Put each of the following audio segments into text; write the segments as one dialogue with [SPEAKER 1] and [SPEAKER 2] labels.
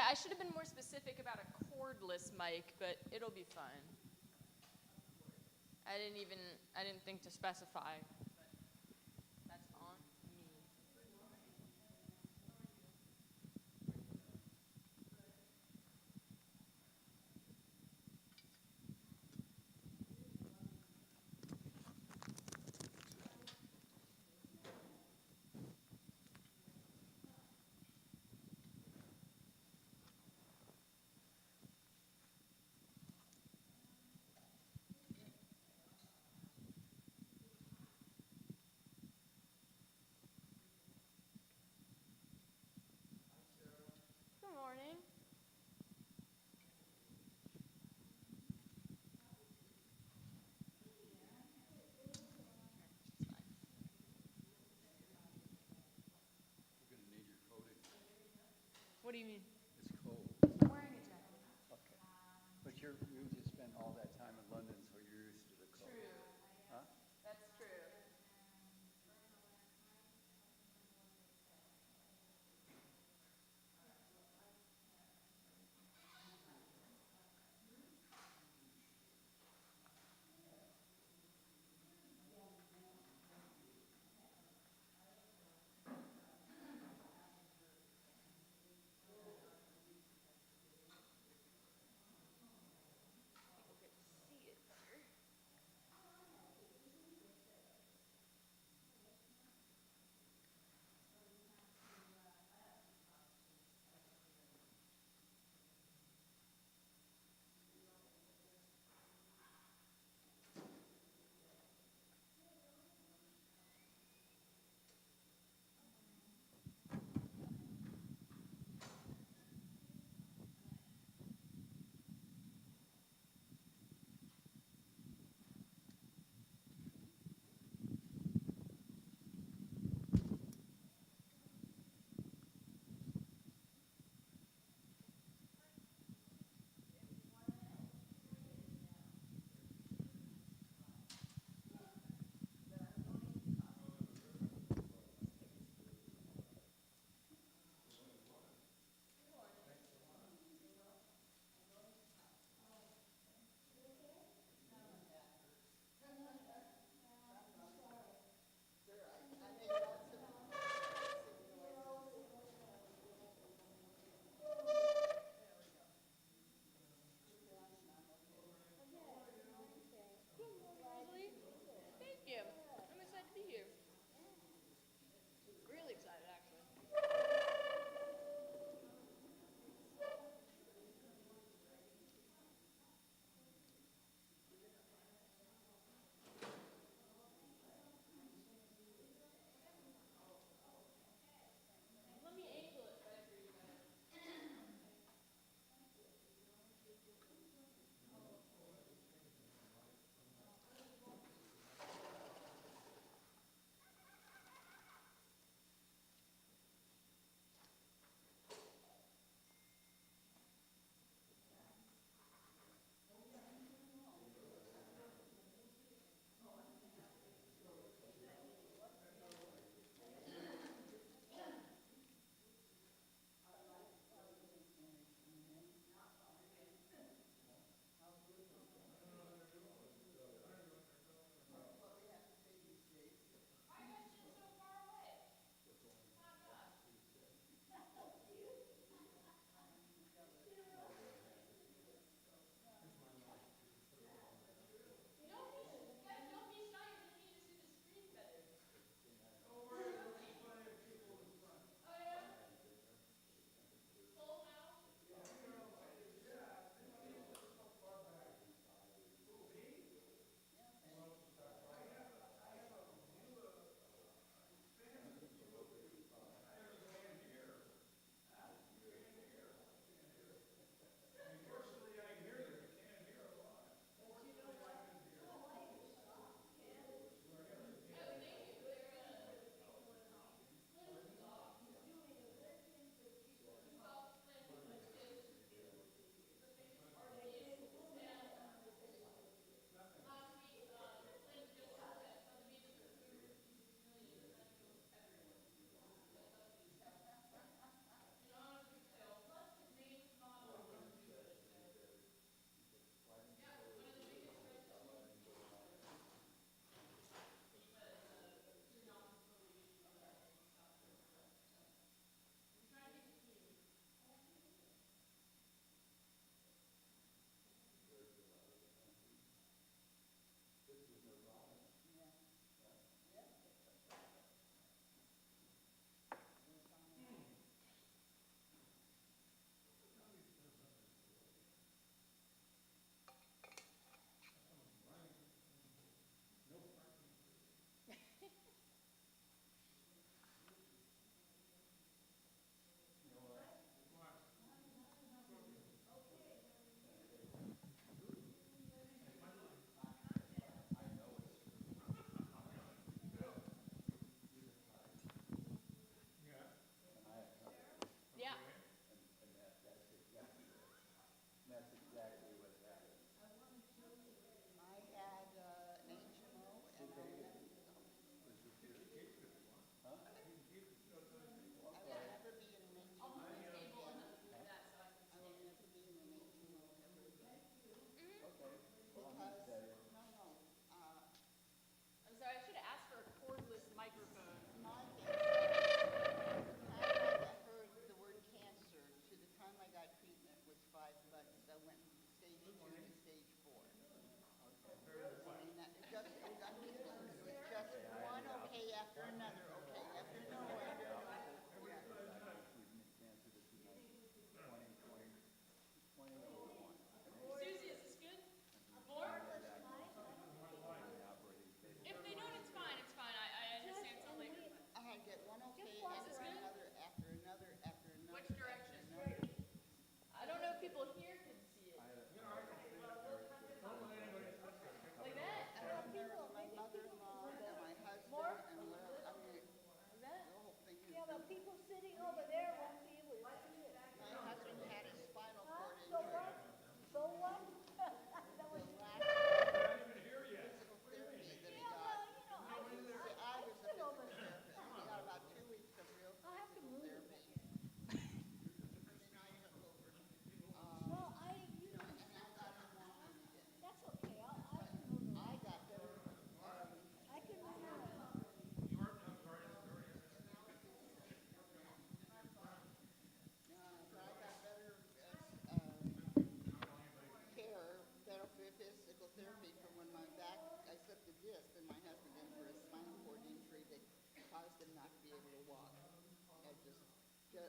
[SPEAKER 1] I should have been more specific about a cordless mic, but it'll be fine. I didn't think to specify, but that's on me.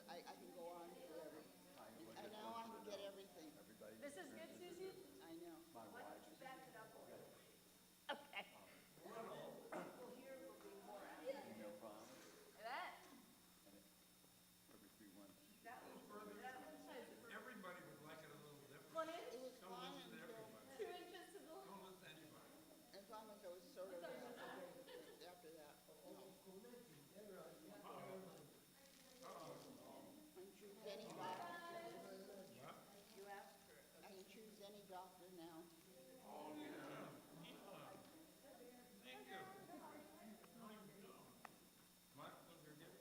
[SPEAKER 2] I can go on forever. And now I can get everything.
[SPEAKER 1] This is good, Susie?
[SPEAKER 2] I know.
[SPEAKER 1] Okay. That.
[SPEAKER 3] Everybody would like it a little different.
[SPEAKER 1] 1 inch?
[SPEAKER 2] It was fine until,
[SPEAKER 1] 2 inches to the.
[SPEAKER 3] Don't listen to anybody.
[SPEAKER 2] as long as I was sort of, after that, no. I can choose any doctor. I can choose any doctor now.
[SPEAKER 3] Thank you. Martin Luther King.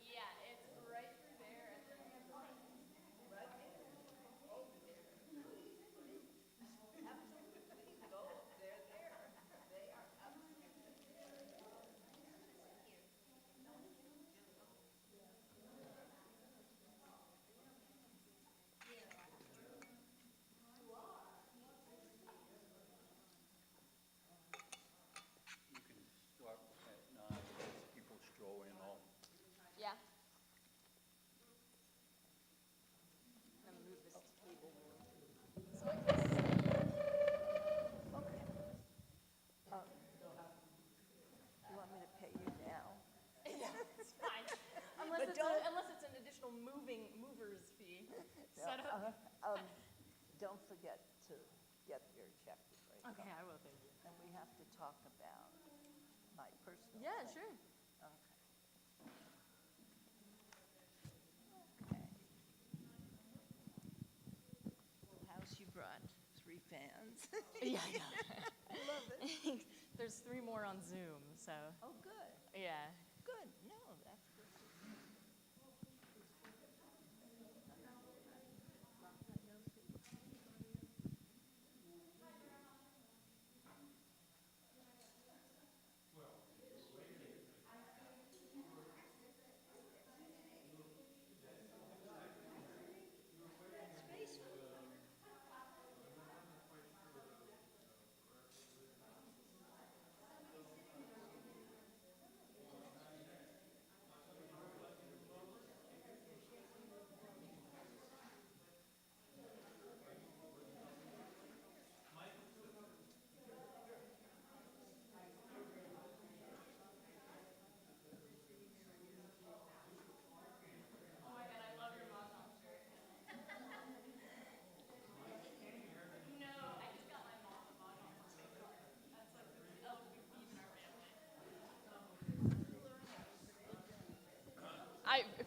[SPEAKER 1] Yeah, it's right through there.
[SPEAKER 4] You can start at 9, as people stroll in all.
[SPEAKER 1] Yeah. I'm gonna move this table. So I can see.
[SPEAKER 5] Okay. You want me to pay you now?
[SPEAKER 1] Yeah, it's fine.
[SPEAKER 5] But don't-
[SPEAKER 1] Unless it's an additional mover's fee.
[SPEAKER 5] No,
[SPEAKER 1] Set up.
[SPEAKER 5] Don't forget to get your check right.
[SPEAKER 1] Okay, I will, thank you.
[SPEAKER 5] And we have to talk about my personal.
[SPEAKER 1] Yeah,
[SPEAKER 5] thing.
[SPEAKER 1] sure.
[SPEAKER 5] Okay. Okay. Full house you brought 3 fans.
[SPEAKER 1] Yeah, I know.
[SPEAKER 5] I love it.
[SPEAKER 1] There's 3 more on Zoom, so,
[SPEAKER 5] Oh, good,
[SPEAKER 1] yeah.
[SPEAKER 5] good. No, that's good.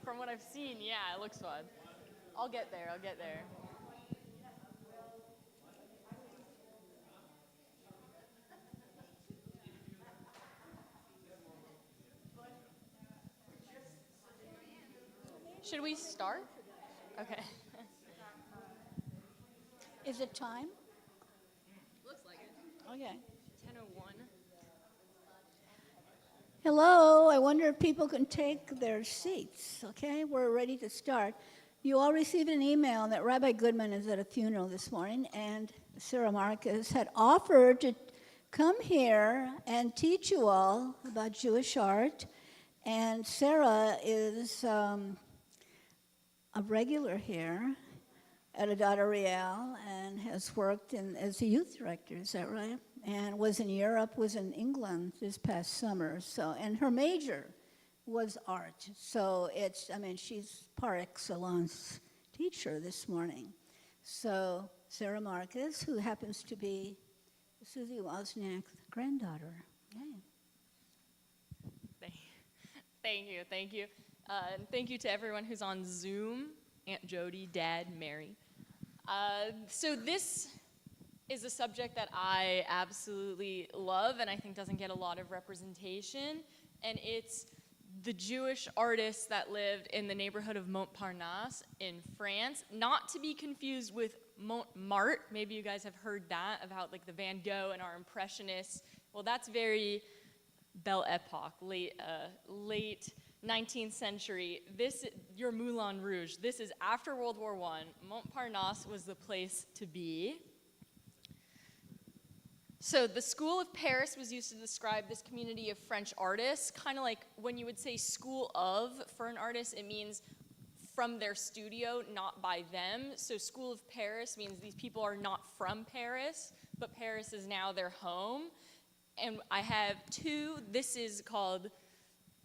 [SPEAKER 5] From what I've seen, yeah, it looks fun. I'll get there, I'll get there. Should we start? Okay.
[SPEAKER 6] Is it time?
[SPEAKER 1] Looks like it.
[SPEAKER 6] Okay.
[SPEAKER 1] 10:01.
[SPEAKER 6] Hello, I wonder if people can take their seats, okay? We're ready to start. You all received an email that Rabbi Goodman is at a funeral this morning, and Sarah Marcus had offered to come here and teach you all about Jewish art. And Sarah is a regular here at Adat Ariel and has worked as a youth director, is that right? And was in Europe, was in England this past summer. So, and her major was art. So she's par excellence teacher this morning. So Sarah Marcus, who happens to be Susie Wozniak's granddaughter. Yay.
[SPEAKER 1] Thank you. And thank you to everyone who's on Zoom, Aunt Jody, Dad, Mary. So this is a subject that I absolutely love and I think doesn't get a lot of representation, and it's the Jewish artists that lived in the neighborhood of Montparnasse in France, not to be confused with Montmartre. Maybe you guys have heard that about like the Van Gogh and our Impressionists. Well, that's very Belle Epoque, late 19th century. Your Moulin Rouge, this is after World War I. Montparnasse was the place to be. So the School of Paris was used to describe this community of French artists, kind of like when you would say school of for an artist, it means from their studio, not by them. So School of Paris means these people are not from Paris, but Paris is now their home. And I have two. This is called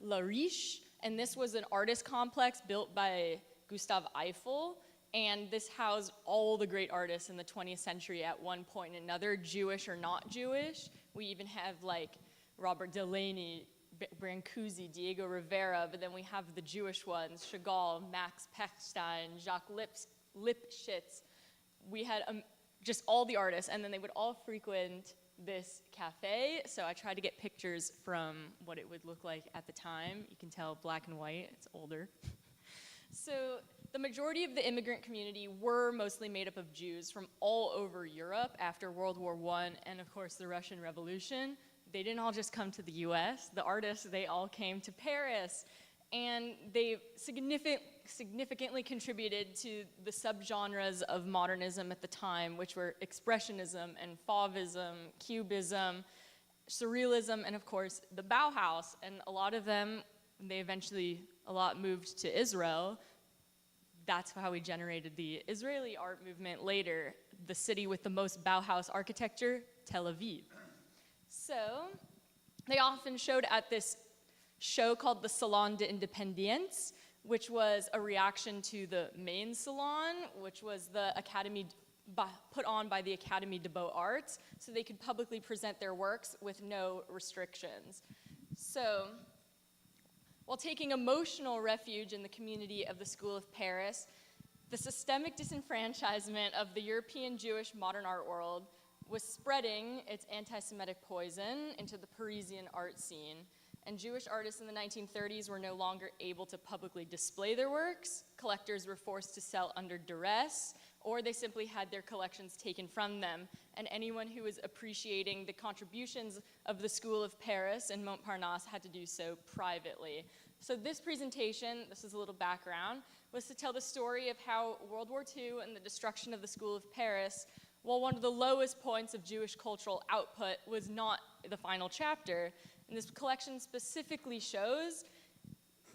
[SPEAKER 1] La Riche, and this was an artist complex built by Gustave Eiffel. And this housed all the great artists in the 20th century at one point or another, Jewish or not Jewish. We even have like Robert Delaney, Brancusi, Diego Rivera, but then we have the Jewish ones, Chagall, Max Pechstein, Jacques Lipschitz. We had just all the artists, and then they would all frequent this cafe. So I tried to get pictures from what it would look like at the time. You can tell black and white, it's older. So the majority of the immigrant community were mostly made up of Jews from all over Europe after World War I and, of course, the Russian Revolution. They didn't all just come to the US. The artists, they all came to Paris. And they significantly contributed to the subgenres of modernism at the time, which were Expressionism and Fauvism, Cubism, Surrealism, and, of course, the Bauhaus. And a lot of them, a lot moved to Israel. That's how we generated the Israeli art movement later, the city with the most Bauhaus architecture, Tel Aviv. So they often showed at this show called the Salon d'Independance, which was a reaction to the main salon, which was the Academy put on by the Académie des Beaux-Arts, so they could publicly present their works with no restrictions. So while taking emotional refuge in the community of the School of Paris, the systemic disenfranchisement of the European Jewish modern art world was spreading its anti-Semitic poison into the Parisian art scene. And Jewish artists in the 1930s were no longer able to publicly display their works. Collectors were forced to sell under duress, or they simply had their collections taken from them. And anyone who was appreciating the contributions of the School of Paris and Montparnasse had to do so privately. So this presentation, this is a little background, was to tell the story of how World War II and the destruction of the School of Paris, while one of the lowest points of Jewish cultural output, was not the final chapter. And this collection specifically shows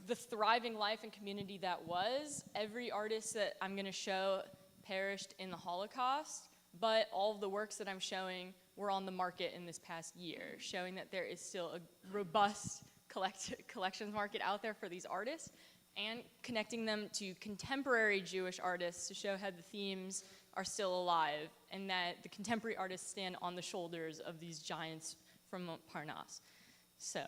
[SPEAKER 1] the thriving life and community that was. Every artist that I'm going to show perished in the Holocaust, but all of the works that I'm showing were on the market in this past year, showing that there is still a robust collections market out there for these artists, and connecting them to contemporary Jewish artists to show how the themes are still alive, and that the contemporary artists stand on the shoulders of these giants from Montparnasse. So,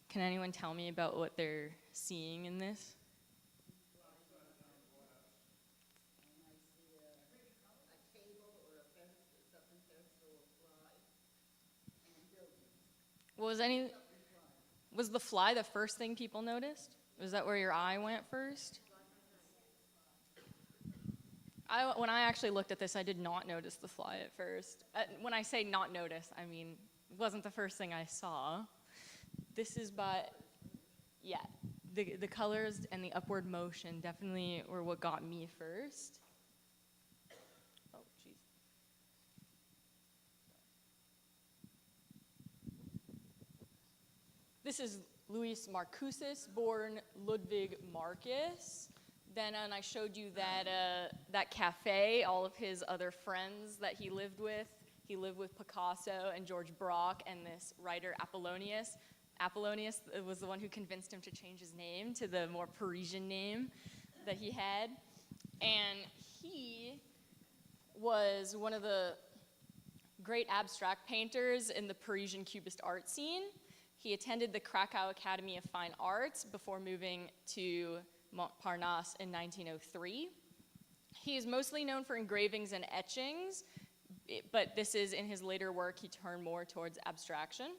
[SPEAKER 1] can anyone tell me about what they're seeing in this? Was the fly the first thing people noticed? Was that where your eye went first? When I actually looked at this, I did not notice the fly at first. When I say not notice, I mean, it wasn't the first thing I saw. This is the colors and the upward motion definitely were what got me first. Oh, jeez. This is Louis Marcoussis, born Ludwig Marcus. Then I showed you that cafe, all of his other friends that he lived with. He lived with Picasso and George Braque and this writer Apollonius. Apollonius was the one who convinced him to change his name to the more Parisian name that he had. And he was one of the great abstract painters in the Parisian Cubist art scene. He attended the Krakow Academy of Fine Arts before moving to Montparnasse in 1903. He is mostly known for engravings and etchings, but this is in his later work, he turned more towards abstraction.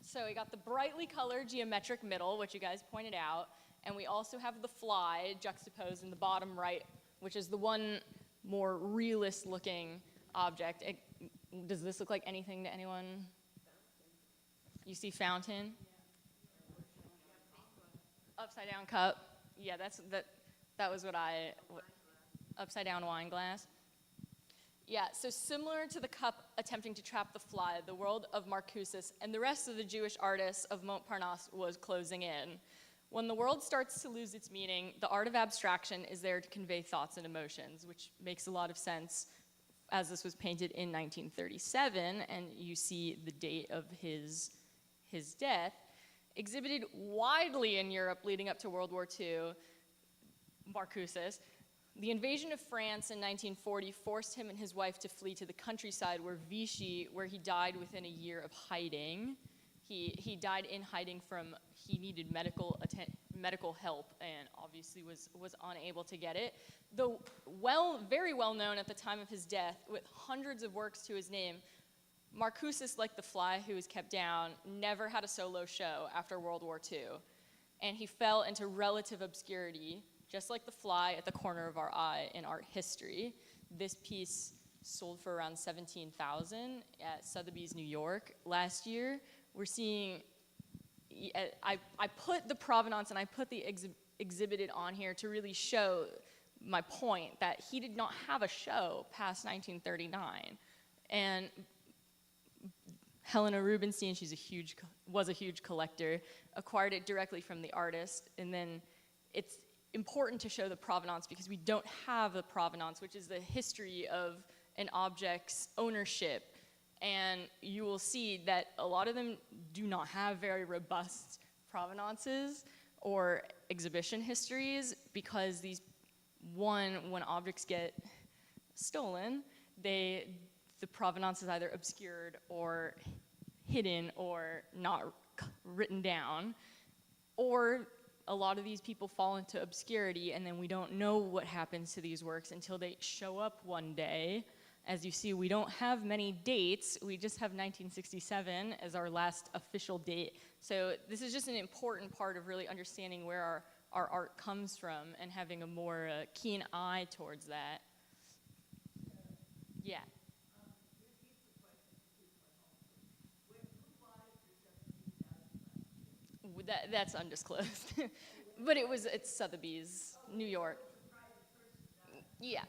[SPEAKER 1] So we got the brightly colored geometric middle, which you guys pointed out, and we also have the fly juxtaposed in the bottom right, which is the one more realist-looking object. Does this look like anything to anyone? You see fountain? Upside down cup. Yeah, that was what upside down wine glass. Yeah, so similar to the cup attempting to trap the fly, the world of Marcusas and the rest of the Jewish artists of Montparnasse was closing in. When the world starts to lose its meaning, the art of abstraction is there to convey thoughts and emotions, which makes a lot of sense as this was painted in 1937, and you see the date of his death. Exhibited widely in Europe leading up to World War II, Marcusas. The invasion of France in 1940 forced him and his wife to flee to the countryside where Vichy, where he died within a year of hiding. He died in hiding he needed medical help and obviously was unable to get it. Though very well known at the time of his death with hundreds of works to his name, Marcusas, like the fly who was kept down, never had a solo show after World War II. And he fell into relative obscurity, just like the fly at the corner of our eye in art history. This piece sold for around $17,000 at Sotheby's, New York last year. We're seeing, I put the provenance and I put the exhibited on here to really show my point that he did not have a show past 1939. And Helena Rubinstein, was a huge collector, acquired it directly from the artist, and then it's important to show the provenance because we don't have the provenance, which is the history of an object's ownership. And you will see that a lot of them do not have very robust provenances or exhibition histories because when objects get stolen, the provenance is either obscured or hidden or not written down, or a lot of these people fall into obscurity and then we don't know what happens to these works until they show up one day. As you see, we don't have many dates. We just have 1967 as our last official date. So this is just an important part of really understanding where our art comes from and having a more keen eye towards that. Yeah. That's undisclosed. But it's Sotheby's, New York. Yeah.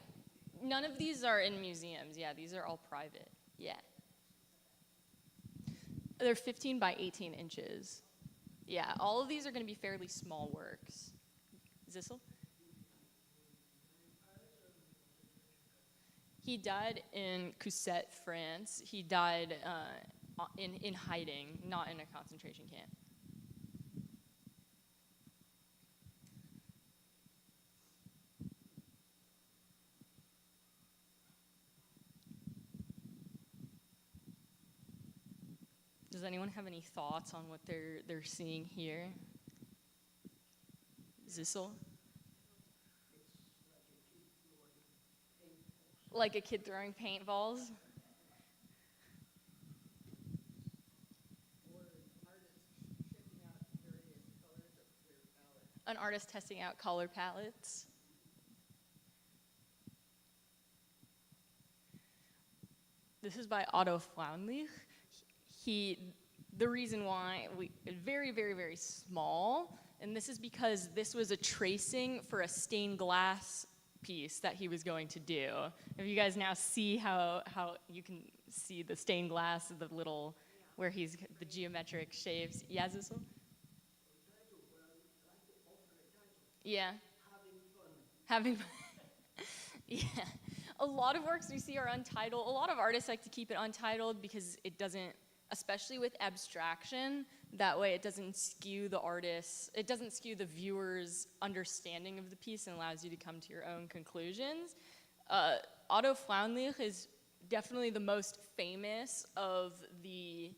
[SPEAKER 1] None of these are in museums. Yeah, these are all private. Yeah. They're 15 by 18 inches. Yeah, all of these are going to be fairly small works. Zissel? He died in Cousset, France. He died in hiding, not in a concentration camp. Does anyone have any thoughts on what they're seeing here? Zissel? Like a kid throwing paintballs? An artist testing out color palettes. This is by Otto Flaunlich. The reason why very, very, very small, and this is because this was a tracing for a stained glass piece that he was going to do. If you guys now see how you can see the stained glass, the little, where the geometric shapes. Yeah, Zissel? Yeah. Having fun. Yeah. A lot of works we see are untitled. A lot of artists like to keep it untitled because it doesn't, especially with abstraction, that way it doesn't skew the viewer's understanding of the piece and allows you to come to your own conclusions. Otto Flaunlich is definitely the most famous of the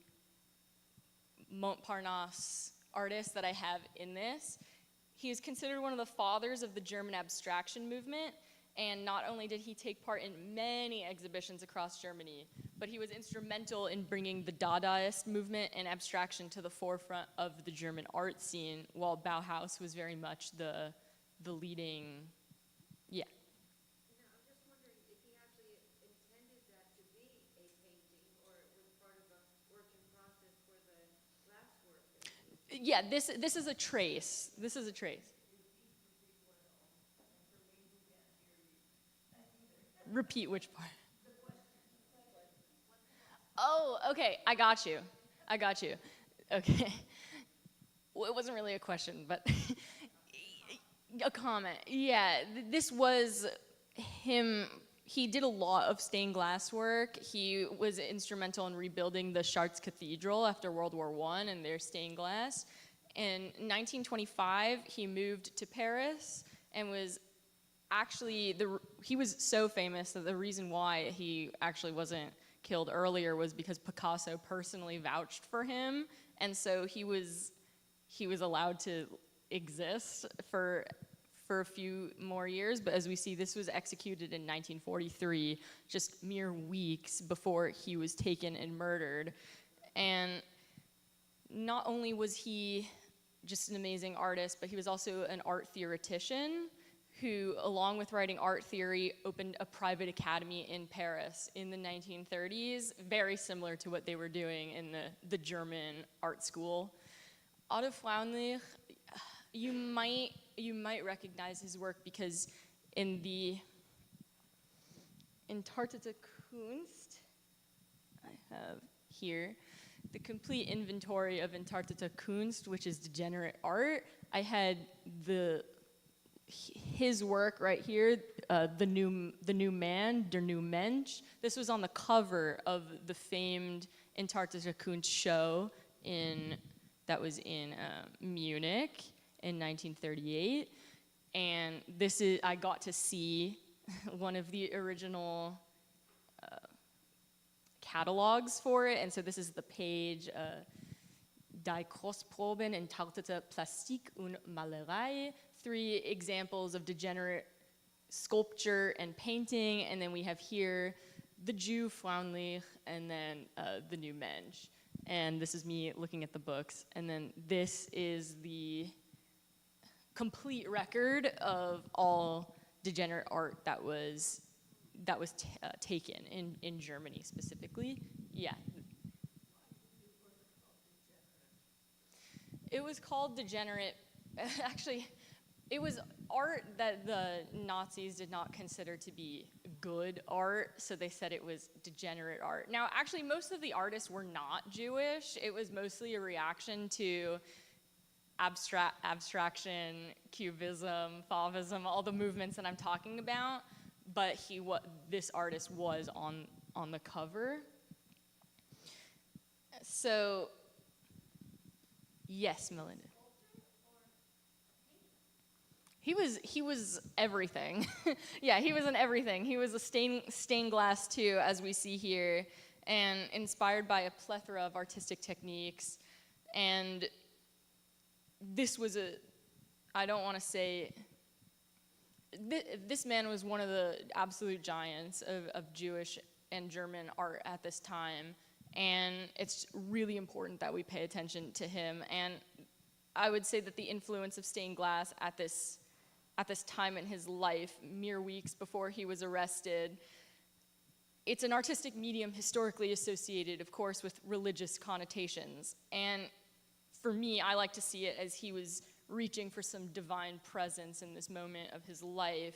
[SPEAKER 1] Montparnasse artists that I have in this. He is considered one of the fathers of the German abstraction movement, and not only did he take part in many exhibitions across Germany, but he was instrumental in bringing the Dadaist movement and abstraction to the forefront of the German art scene, while Bauhaus was very much the leading, yeah.
[SPEAKER 2] Now, I'm just wondering,
[SPEAKER 1] Yeah, this is a trace. This is a trace. Repeat which part? Oh, okay. I got you. Okay. Well, it wasn't really a question, but a comment. Yeah, this was him. He did a lot of stained glass work. He was instrumental in rebuilding the Chartres Cathedral after World War I and their stained glass. In 1925, he moved to Paris and was actually, he was so famous that the reason why he actually wasn't killed earlier was because Picasso personally vouched for him, and so he was allowed to exist for a few more years. But as we see, this was executed in 1943, just mere weeks before he was taken and murdered. And not only was he just an amazing artist, but he was also an art theoretician who, along with writing art theory, opened a private academy in Paris in the 1930s, very similar to what they were doing in the German art school. Otto Frauenlich, you might recognize his work because in the Entartete Kunst, I have here the complete inventory of Entartete Kunst, which is degenerate art. I had his work right here, the new man, Der new Mensch. This was on the cover of the famed Entartete Kunst show that was in Munich in 1938, and I got to see one of the original catalogs for it, and so this is the page, Die Kostproben Entartete Plastik und Malerei, 3 examples of degenerate sculpture and painting, and then we have here the Jew Frauenlich, and then the new Mensch. And this is me looking at the books, and then this is the complete record of all degenerate art that was taken in Germany specifically. Yeah. It was called degenerate. Actually, it was art that the Nazis did not consider to be good art, so they said it was degenerate art. Now, actually, most of the artists were not Jewish. It was mostly a reaction to abstraction, cubism, Fauvism, all the movements that I'm talking about. But this artist was on the cover. So, yes, Melinda. He was everything. Yeah, he was in everything. He was a stained glass too, as we see here, and inspired by a plethora of artistic techniques. And this was I don't want to say, this man was one of the absolute giants of Jewish and German art at this time. And it's really important that we pay attention to him. And I would say that the influence of stained glass at this time in his life, mere weeks before he was arrested, it's an artistic medium historically associated, of course, with religious connotations. And for me, I like to see it as he was reaching for some divine presence in this moment of his life.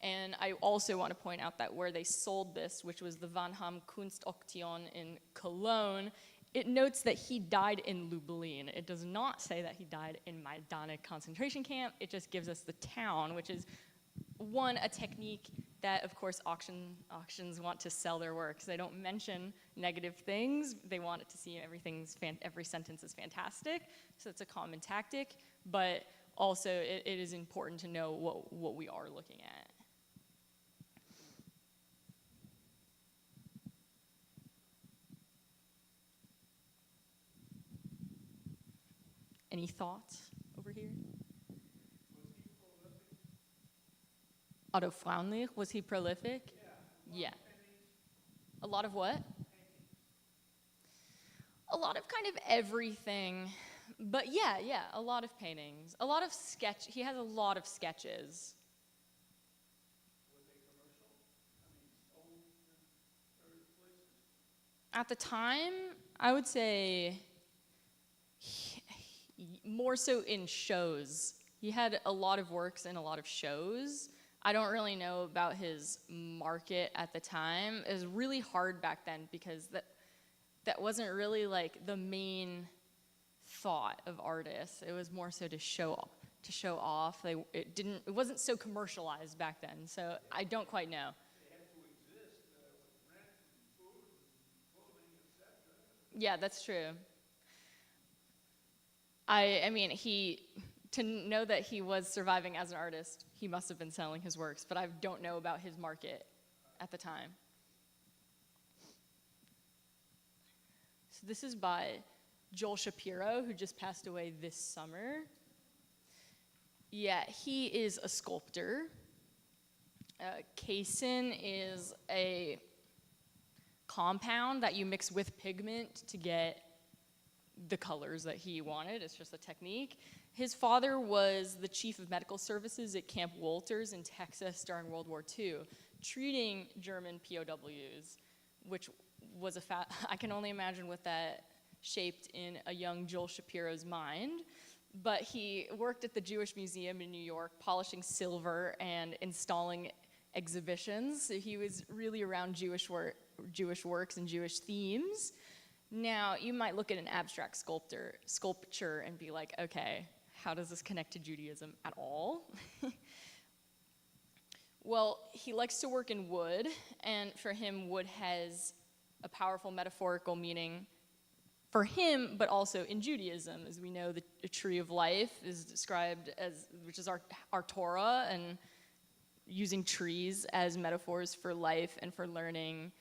[SPEAKER 1] And I also want to point out that where they sold this, which was the Van Ham Kunstauktion in Cologne, it notes that he died in Lublin. It does not say that he died in Majdanek concentration camp. It just gives us the town, which is, a technique that, of course, auctions want to sell their works. They don't mention negative things. They want it to seem every sentence is fantastic. So it's a common tactic. But also, it is important to know what we are looking at. Any thoughts over here? Otto Frauenlich, was he prolific? Yeah. A lot of what? A lot of kind of everything. But yeah, a lot of paintings. A lot of he has a lot of sketches. At the time, I would say more so in shows. He had a lot of works in a lot of shows. I don't really know about his market at the time. It was really hard back then because that wasn't really like the main thought of artists. It was more so to show off. It wasn't so commercialized back then. So I don't quite know. Yeah, that's true. I mean, to know that he was surviving as an artist, he must have been selling his works, but I don't know about his market at the time. So this is by Joel Shapiro, who just passed away this summer. Yeah, he is a sculptor. Casein is a compound that you mix with pigment to get the colors that he wanted. It's just a technique. His father was the chief of medical services at Camp Wolters in Texas during World War II, treating German POWs, which was I can only imagine what that shaped in a young Joel Shapiro's mind. But he worked at the Jewish Museum in New York, polishing silver and installing exhibitions. So he was really around Jewish works and Jewish themes. Now, you might look at an abstract sculpture and be like, okay, how does this connect to Judaism at all? Well, he likes to work in wood, and for him, wood has a powerful metaphorical meaning for him, but also in Judaism. As we know, the tree of life is described as, which is our Torah, and using trees as metaphors for life and for learning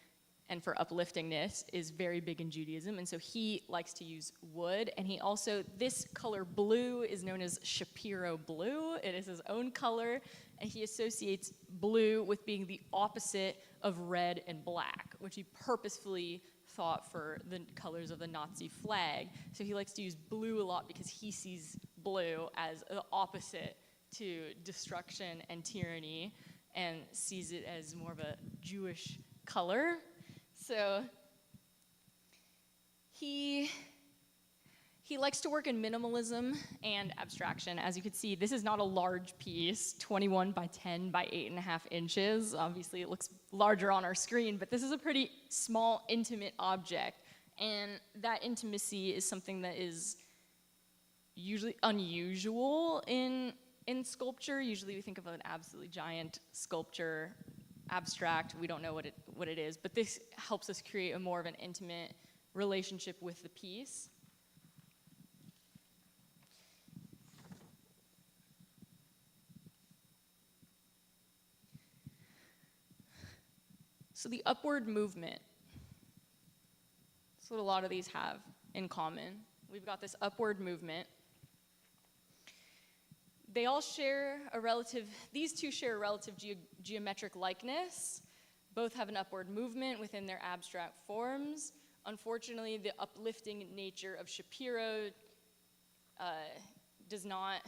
[SPEAKER 1] and for upliftingness is very big in Judaism. And so he likes to use wood. And he also, this color blue is known as Shapiro blue. It is his own color. And he associates blue with being the opposite of red and black, which he purposefully thought for the colors of the Nazi flag. So he likes to use blue a lot because he sees blue as the opposite to destruction and tyranny and sees it as more of a Jewish color. So he likes to work in minimalism and abstraction. As you can see, this is not a large piece, 21 by 10 by 8.5 inches. Obviously, it looks larger on our screen, but this is a pretty small, intimate object. And that intimacy is something that is usually unusual in sculpture. Usually we think of an absolutely giant sculpture, abstract, we don't know what it is, but this helps us create a more of an intimate relationship with the piece. So the upward movement, that's what a lot of these have in common. We've got this upward movement. They all share these two share a relative geometric likeness. Both have an upward movement within their abstract forms. Unfortunately, the uplifting nature of Shapiro does not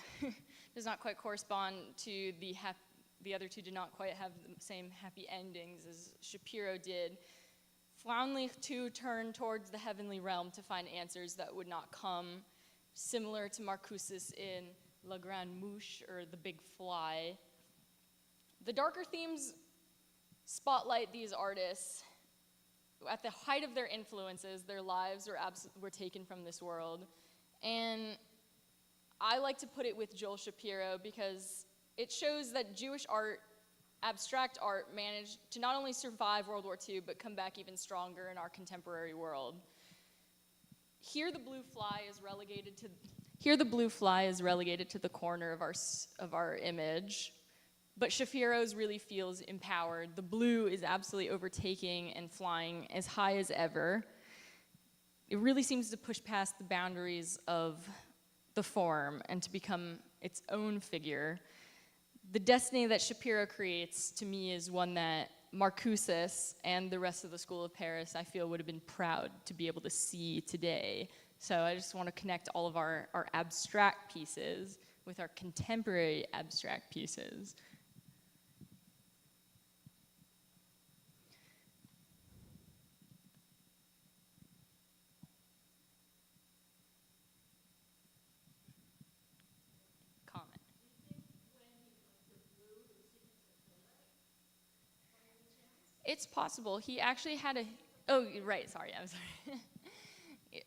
[SPEAKER 1] quite correspond to the other two. Did not quite have the same happy endings as Shapiro did. Flaunly too turned towards the heavenly realm to find answers that would not come, similar to Marcuse in La Grande Mouche, or The Big Fly. The darker themes spotlight these artists at the height of their influences. Their lives were taken from this world. And I like to put it with Joel Shapiro because it shows that Jewish art, abstract art, managed to not only survive World War II, but come back even stronger in our contemporary world. Here the blue fly is relegated to the corner of our image, but Shapiro's really feels empowered. The blue is absolutely overtaking and flying as high as ever. It really seems to push past the boundaries of the form and to become its own figure. The destiny that Shapiro creates, to me, is one that Marcuse and the rest of the School of Paris, I feel, would have been proud to be able to see today. So I just want to connect all of our abstract pieces with our contemporary abstract pieces. It's possible. He actually had a. Oh, right. Sorry, I'm sorry.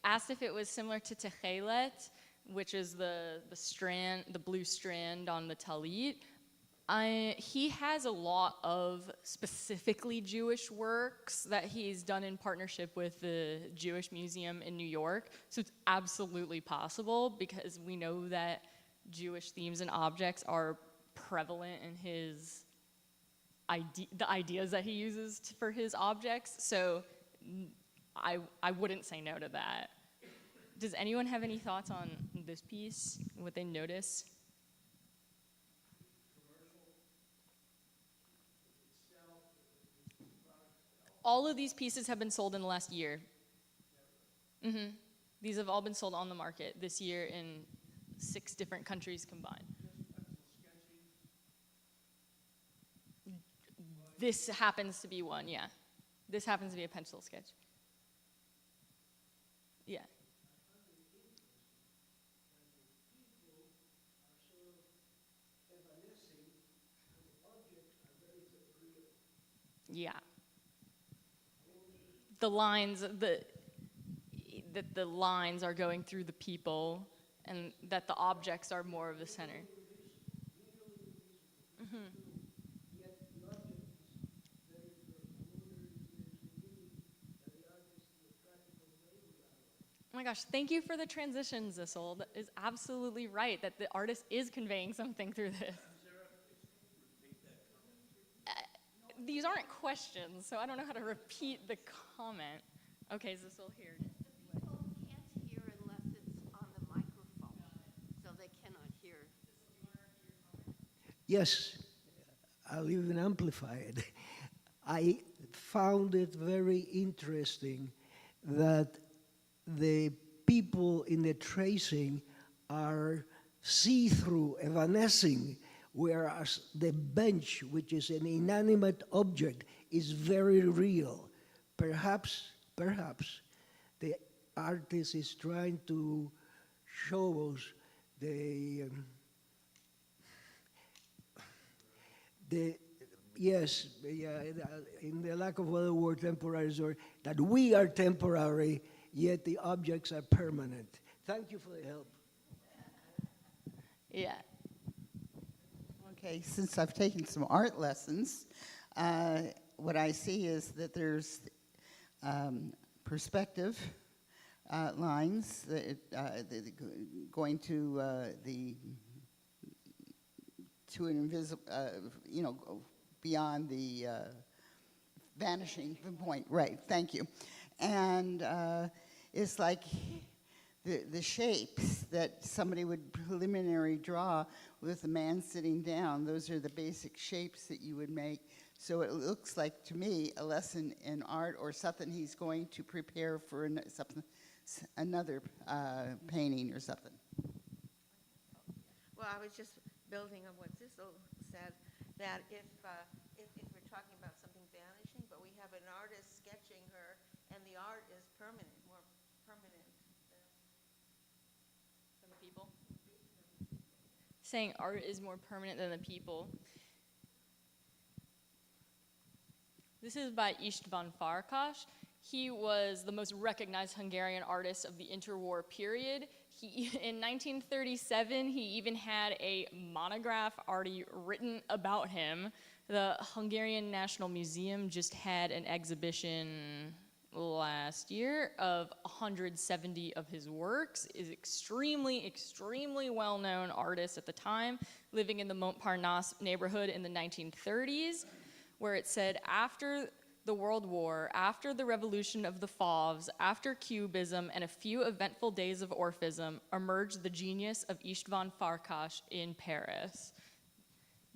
[SPEAKER 1] Asked if it was similar to Techelet, which is the strand, the blue strand on the talit. He has a lot of specifically Jewish works that he's done in partnership with the Jewish Museum in New York. So it's absolutely possible because we know that Jewish themes and objects are prevalent in his the ideas that he uses for his objects. So I wouldn't say no to that. Does anyone have any thoughts on this piece, what they notice? All of these pieces have been sold in the last year. Mm-hmm. These have all been sold on the market this year in 6 different countries combined. This happens to be one, yeah. This happens to be a pencil sketch. Yeah. Yeah. The lines, the lines are going through the people, and that the objects are more of the center. Mm-hmm. Oh my gosh, thank you for the transitions, Zissel. That is absolutely right, that the artist is conveying something through this. These aren't questions, so I don't know how to repeat the comment. Okay, Zissel, here.
[SPEAKER 2] People can't hear unless it's on the microphone, so they cannot hear.
[SPEAKER 7] Yes, I'll even amplify it. I found it very interesting that the people in the tracing are see-through, evanescing, whereas the bench, which is an inanimate object, is very real. Perhaps the artist is trying to show us the in the lack of other word, temporary, or that we are temporary, yet the objects are permanent. Thank you for the help.
[SPEAKER 1] Yeah.
[SPEAKER 8] Okay, since I've taken some art lessons, what I see is that there's perspective lines that, going to to an invisible, beyond the vanishing point. Right. Thank you. And it's like the shapes that somebody would preliminary draw with a man sitting down. Those are the basic shapes that you would make. So it looks like to me a lesson in art or something he's going to prepare for another painting or something.
[SPEAKER 2] Well, I was just building on what Zissel said, that if we're talking about something vanishing, but we have an artist sketching her, and the art is permanent, more permanent
[SPEAKER 1] Than the people? Saying art is more permanent than the people. This is by István Farkas. He was the most recognized Hungarian artist of the interwar period. In 1937, he even had a monograph already written about him. The Hungarian National Museum just had an exhibition last year of 170 of his works. Is extremely, extremely well-known artist at the time, living in the Montparnasse neighborhood in the 1930s, where it said, after the World War, after the revolution of the Fauves, after Cubism, and a few eventful days of Orphism, emerged the genius of István Farkas in Paris.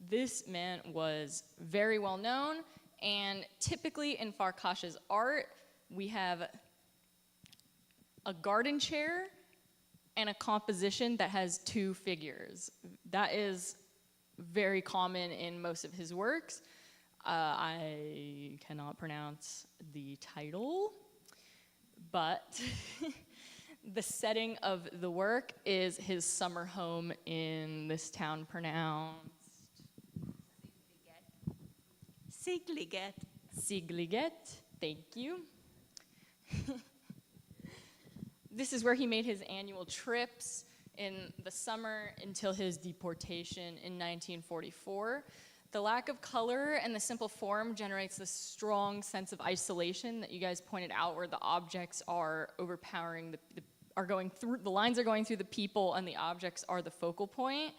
[SPEAKER 1] This man was very well known, and typically in Farkas's art, we have a garden chair and a composition that has 2 figures. That is very common in most of his works. I cannot pronounce the title, but the setting of the work is his summer home in this town pronounced Székliget. Sigliget, thank you. This is where he made his annual trips in the summer until his deportation in 1944. The lack of color and the simple form generates this strong sense of isolation that you guys pointed out, where the objects are overpowering, the lines are going through the people and the objects are the focal point.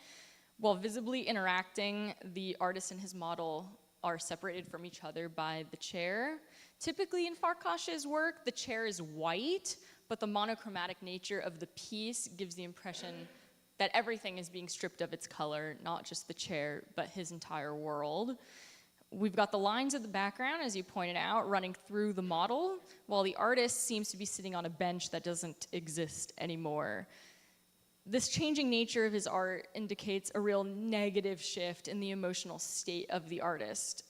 [SPEAKER 1] While visibly interacting, the artist and his model are separated from each other by the chair. Typically in Farkash's work, the chair is white, but the monochromatic nature of the piece gives the impression that everything is being stripped of its color, not just the chair, but his entire world. We've got the lines of the background, as you pointed out, running through the model, while the artist seems to be sitting on a bench that doesn't exist anymore. This changing nature of his art indicates a real negative shift in the emotional state of the artist.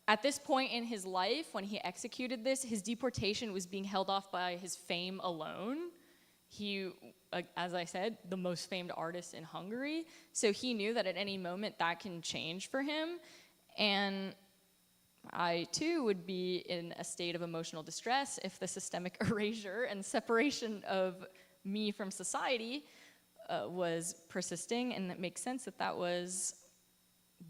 [SPEAKER 1] At this point in his life, when he executed this, his deportation was being held off by his fame alone. He, as I said, the most famed artist in Hungary, so he knew that at any moment that can change for him, and I too would be in a state of emotional distress if the systemic erasure and separation of me from society was persisting, and it makes sense that that was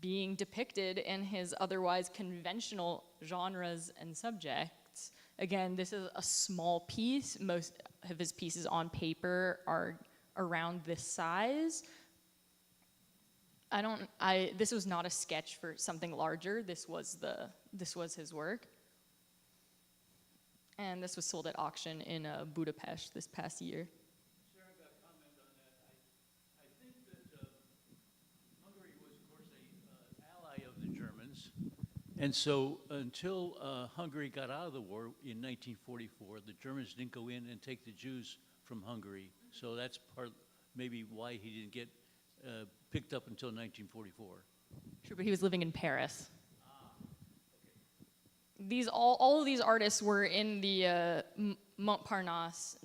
[SPEAKER 1] being depicted in his otherwise conventional genres and subjects. Again, this is a small piece. Most of his pieces on paper are around this size. This was not a sketch for something larger. This was his work. And this was sold at auction in Budapest this past year.
[SPEAKER 4] Sarah, got a comment on that. I think that Hungary was, of course, an ally of the Germans. And so until Hungary got out of the war in 1944, the Germans didn't go in and take the Jews from Hungary. So that's maybe why he didn't get picked up until 1944.
[SPEAKER 1] True, but he was living in Paris. All of these artists were in the Montparnasse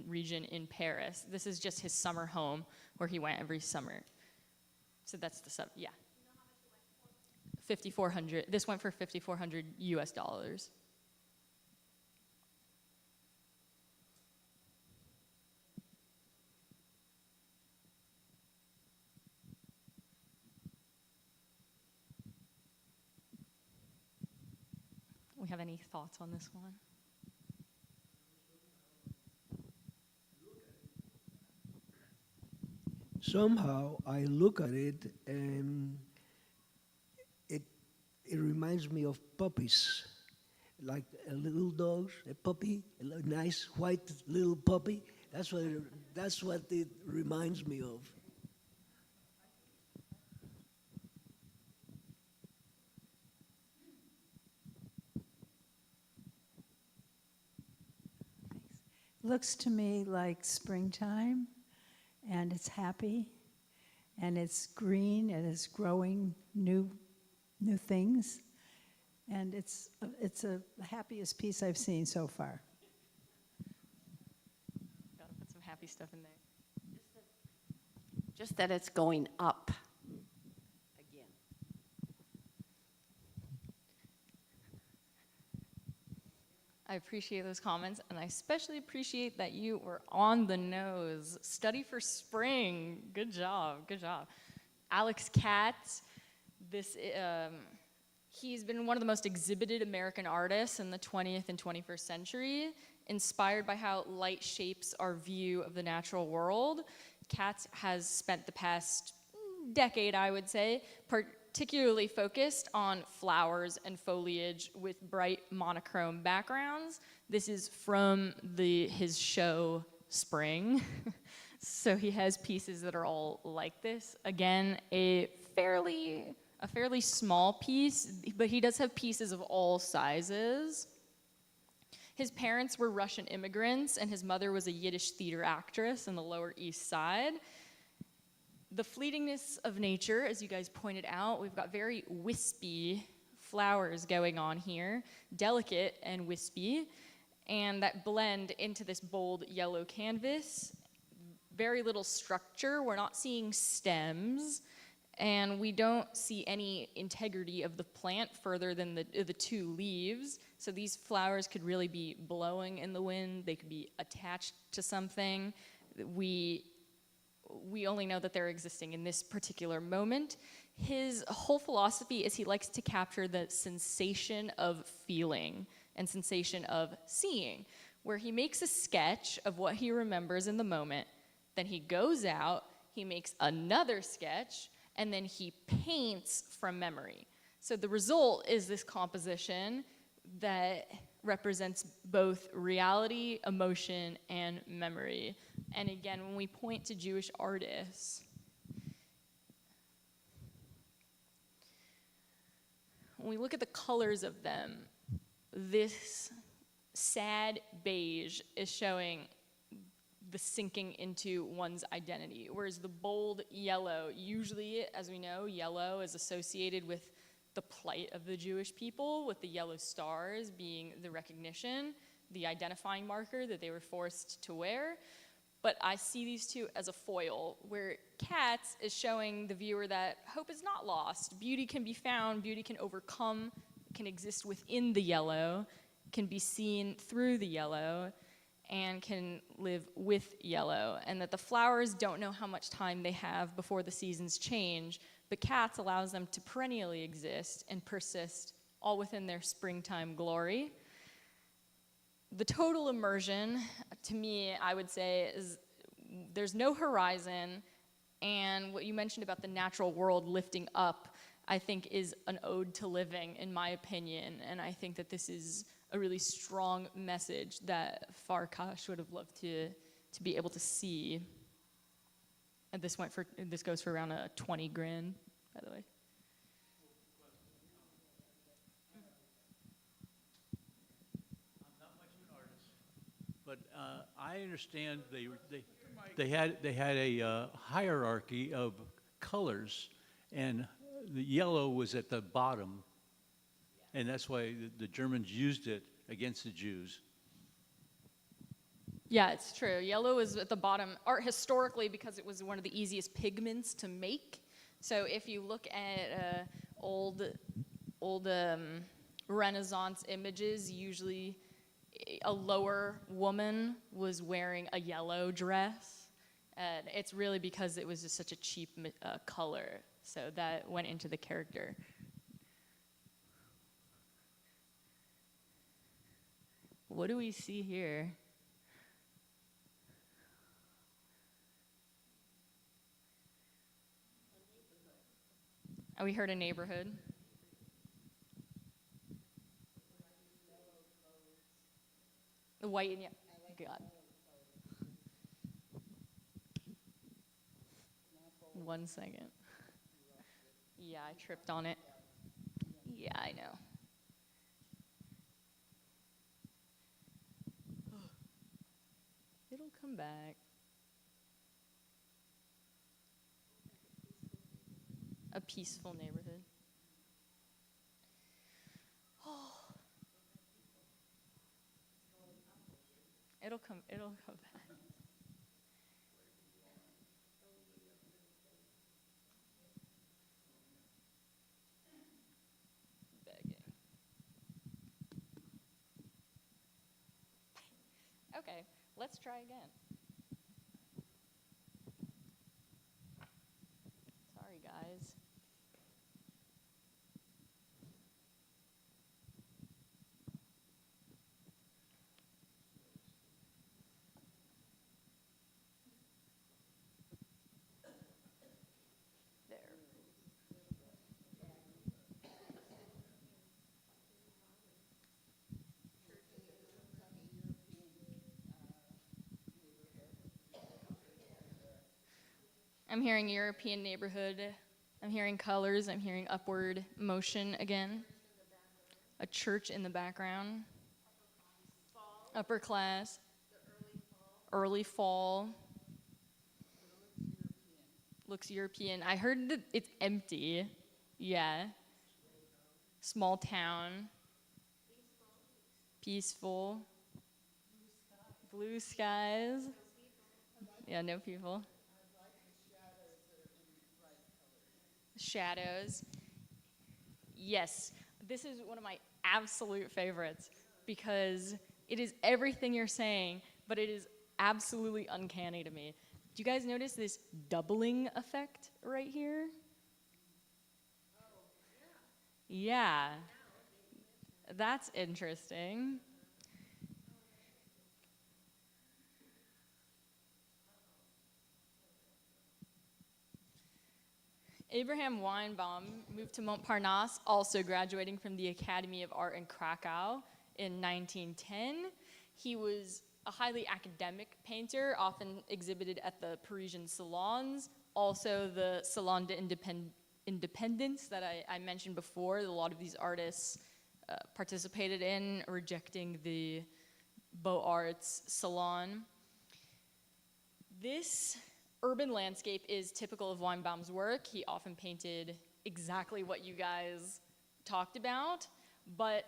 [SPEAKER 1] region in Paris. This is just his summer home where he went every summer. So that's the yeah. 5,400. This went for $5,400 US. We have any thoughts on this one?
[SPEAKER 7] Somehow I look at it and it reminds me of puppies, like a little dog, a puppy, a nice white little puppy. That's what it reminds me of.
[SPEAKER 9] Looks to me like springtime, and it's happy, and it's green, and it's growing new things, and it's the happiest piece I've seen so far.
[SPEAKER 1] Gotta put some happy stuff in there.
[SPEAKER 10] Just that it's going up again.
[SPEAKER 1] I appreciate those comments, and I especially appreciate that you were on the nose. Study for spring. Good job, good job. Alex Katz, he's been one of the most exhibited American artists in the 20th and 21st century, inspired by how light shapes our view of the natural world. Katz has spent the past decade, I would say, particularly focused on flowers and foliage with bright monochrome backgrounds. This is from his show Spring. So he has pieces that are all like this. Again, a fairly small piece, but he does have pieces of all sizes. His parents were Russian immigrants, and his mother was a Yiddish theater actress in the Lower East Side. The fleetingness of nature, as you guys pointed out, we've got very wispy flowers going on here, delicate and wispy, and that blend into this bold yellow canvas. Very little structure. We're not seeing stems, And we don't see any integrity of the plant further than the two leaves. So these flowers could really be blowing in the wind. They could be attached to something. We only know that they're existing in this particular moment. His whole philosophy is he likes to capture the sensation of feeling and sensation of seeing, where he makes a sketch of what he remembers in the moment, then he goes out, he makes another sketch, and then he paints from memory. So the result is this composition that represents both reality, emotion, and memory. And again, when we point to Jewish artists, when we look at the colors of them, this sad beige is showing the sinking into one's identity, whereas the bold yellow, usually, as we know, yellow is associated with the plight of the Jewish people, with the yellow stars being the recognition, the identifying marker that they were forced to wear. But I see these two as a foil, where Cats is showing the viewer that hope is not lost. Beauty can be found, beauty can overcome, can exist within the yellow, can be seen through the yellow, and can live with yellow. And that the flowers don't know how much time they have before the seasons change, but Cats allows them to perennially exist and persist all within their springtime glory. The total immersion, to me, I would say, is there's no horizon, and what you mentioned about the natural world lifting up, I think is an ode to living, in my opinion, and I think that this is a really strong message that Farkash would have loved to be able to see. And this goes for around a 20 grand, by the way.
[SPEAKER 4] But I understand they had a hierarchy of colors, and the yellow was at the bottom, and that's why the Germans used it against the Jews.
[SPEAKER 1] Yeah, it's true. Yellow is at the bottom, art historically, because it was one of the easiest pigments to make. So if you look at old Renaissance images, usually a lower woman was wearing a yellow dress. And it's really because it was just such a cheap color. So that went into the character. What do we see here? Oh, we heard a neighborhood. The white and God. 1 second. Yeah, I tripped on it. Yeah, I know. It'll come back. A peaceful neighborhood. Oh. It'll come back. Begging. Okay, let's try again. Sorry, guys. There. I'm hearing European neighborhood. I'm hearing colors. I'm hearing upward motion again. A church in the background. Upper class. Early fall. Looks European. I heard that it's empty. Yeah. Small town. Peaceful. Blue skies. Yeah, no people. shadows. Yes, this is one of my absolute favorites because it is everything you're saying, but it is absolutely uncanny to me. Do you guys notice this doubling effect right here? Yeah. That's interesting. Abraham Weinbaum moved to Montparnasse, also graduating from the Academy of Art in Krakow in 1910. He was a highly academic painter, often exhibited at the Parisian salons, also the Salon d'Independence that I mentioned before. A lot of these artists participated in, rejecting the Beaux Arts salon. This urban landscape is typical of Weinbaum's work. He often painted exactly what you guys talked about, but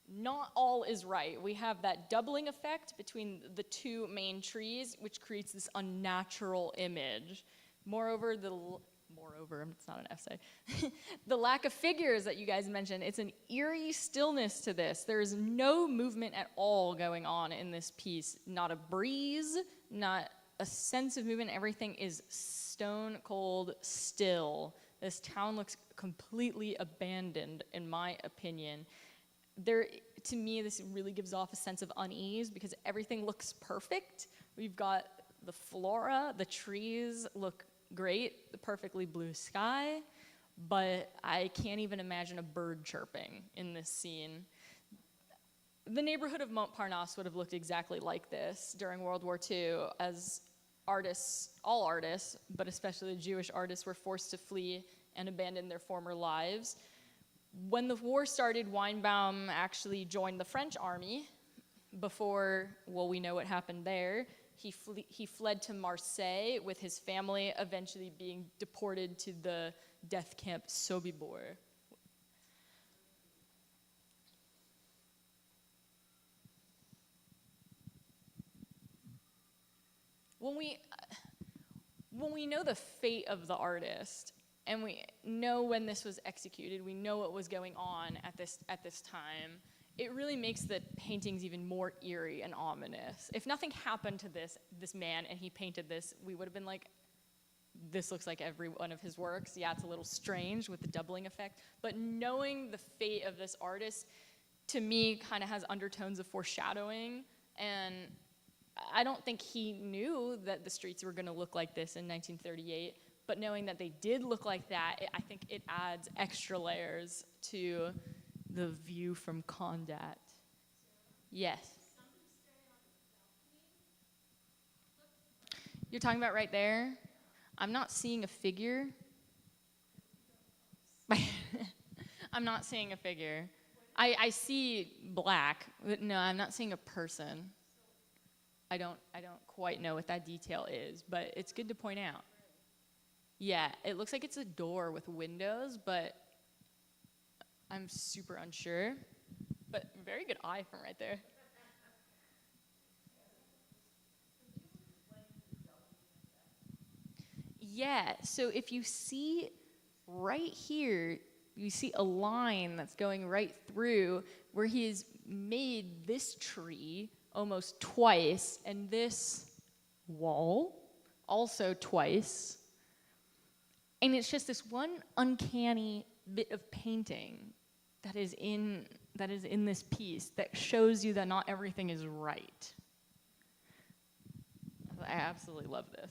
[SPEAKER 1] not all is right. We have that doubling effect between the two main trees, which creates this unnatural image. Moreover, it's not an essay. The lack of figures that you guys mentioned, it's an eerie stillness to this. There's no movement at all going on in this piece. Not a breeze, not a sense of movement. Everything is stone cold still. This town looks completely abandoned, in my opinion. To me, this really gives off a sense of unease because everything looks perfect. We've got the flora, the trees look great, the perfectly blue sky, but I can't even imagine a bird chirping in this scene. The neighborhood of Montparnasse would have looked exactly like this during World War II, as all artists, but especially the Jewish artists, were forced to flee and abandon their former lives. When the war started, Weinbaum actually joined the French army before, well, we know what happened there. He fled to Marseille with his family, eventually being deported to the death camp Sobibor. When we know the fate of the artist, and we know when this was executed, we know what was going on at this time, it really makes the paintings even more eerie and ominous. If nothing happened to this man and he painted this, we would have been like, this looks like every one of his works. Yeah, it's a little strange with the doubling effect, but knowing the fate of this artist, to me, kind of has undertones of foreshadowing, and I don't think he knew that the streets were gonna look like this in 1938, but knowing that they did look like that, I think it adds extra layers to the view from Condat. Yes. You're talking about right there? I'm not seeing a figure. I'm not seeing a figure. I see black, but no, I'm not seeing a person. I don't quite know what that detail is, but it's good to point out. Yeah, it looks like it's a door with windows, but I'm super unsure. But very good eye from right there. Yeah, so if you see right here, you see a line that's going right through where he's made this tree almost twice, and this wall also twice. And it's just this one uncanny bit of painting that is in this piece that shows you that not everything is right. I absolutely love this.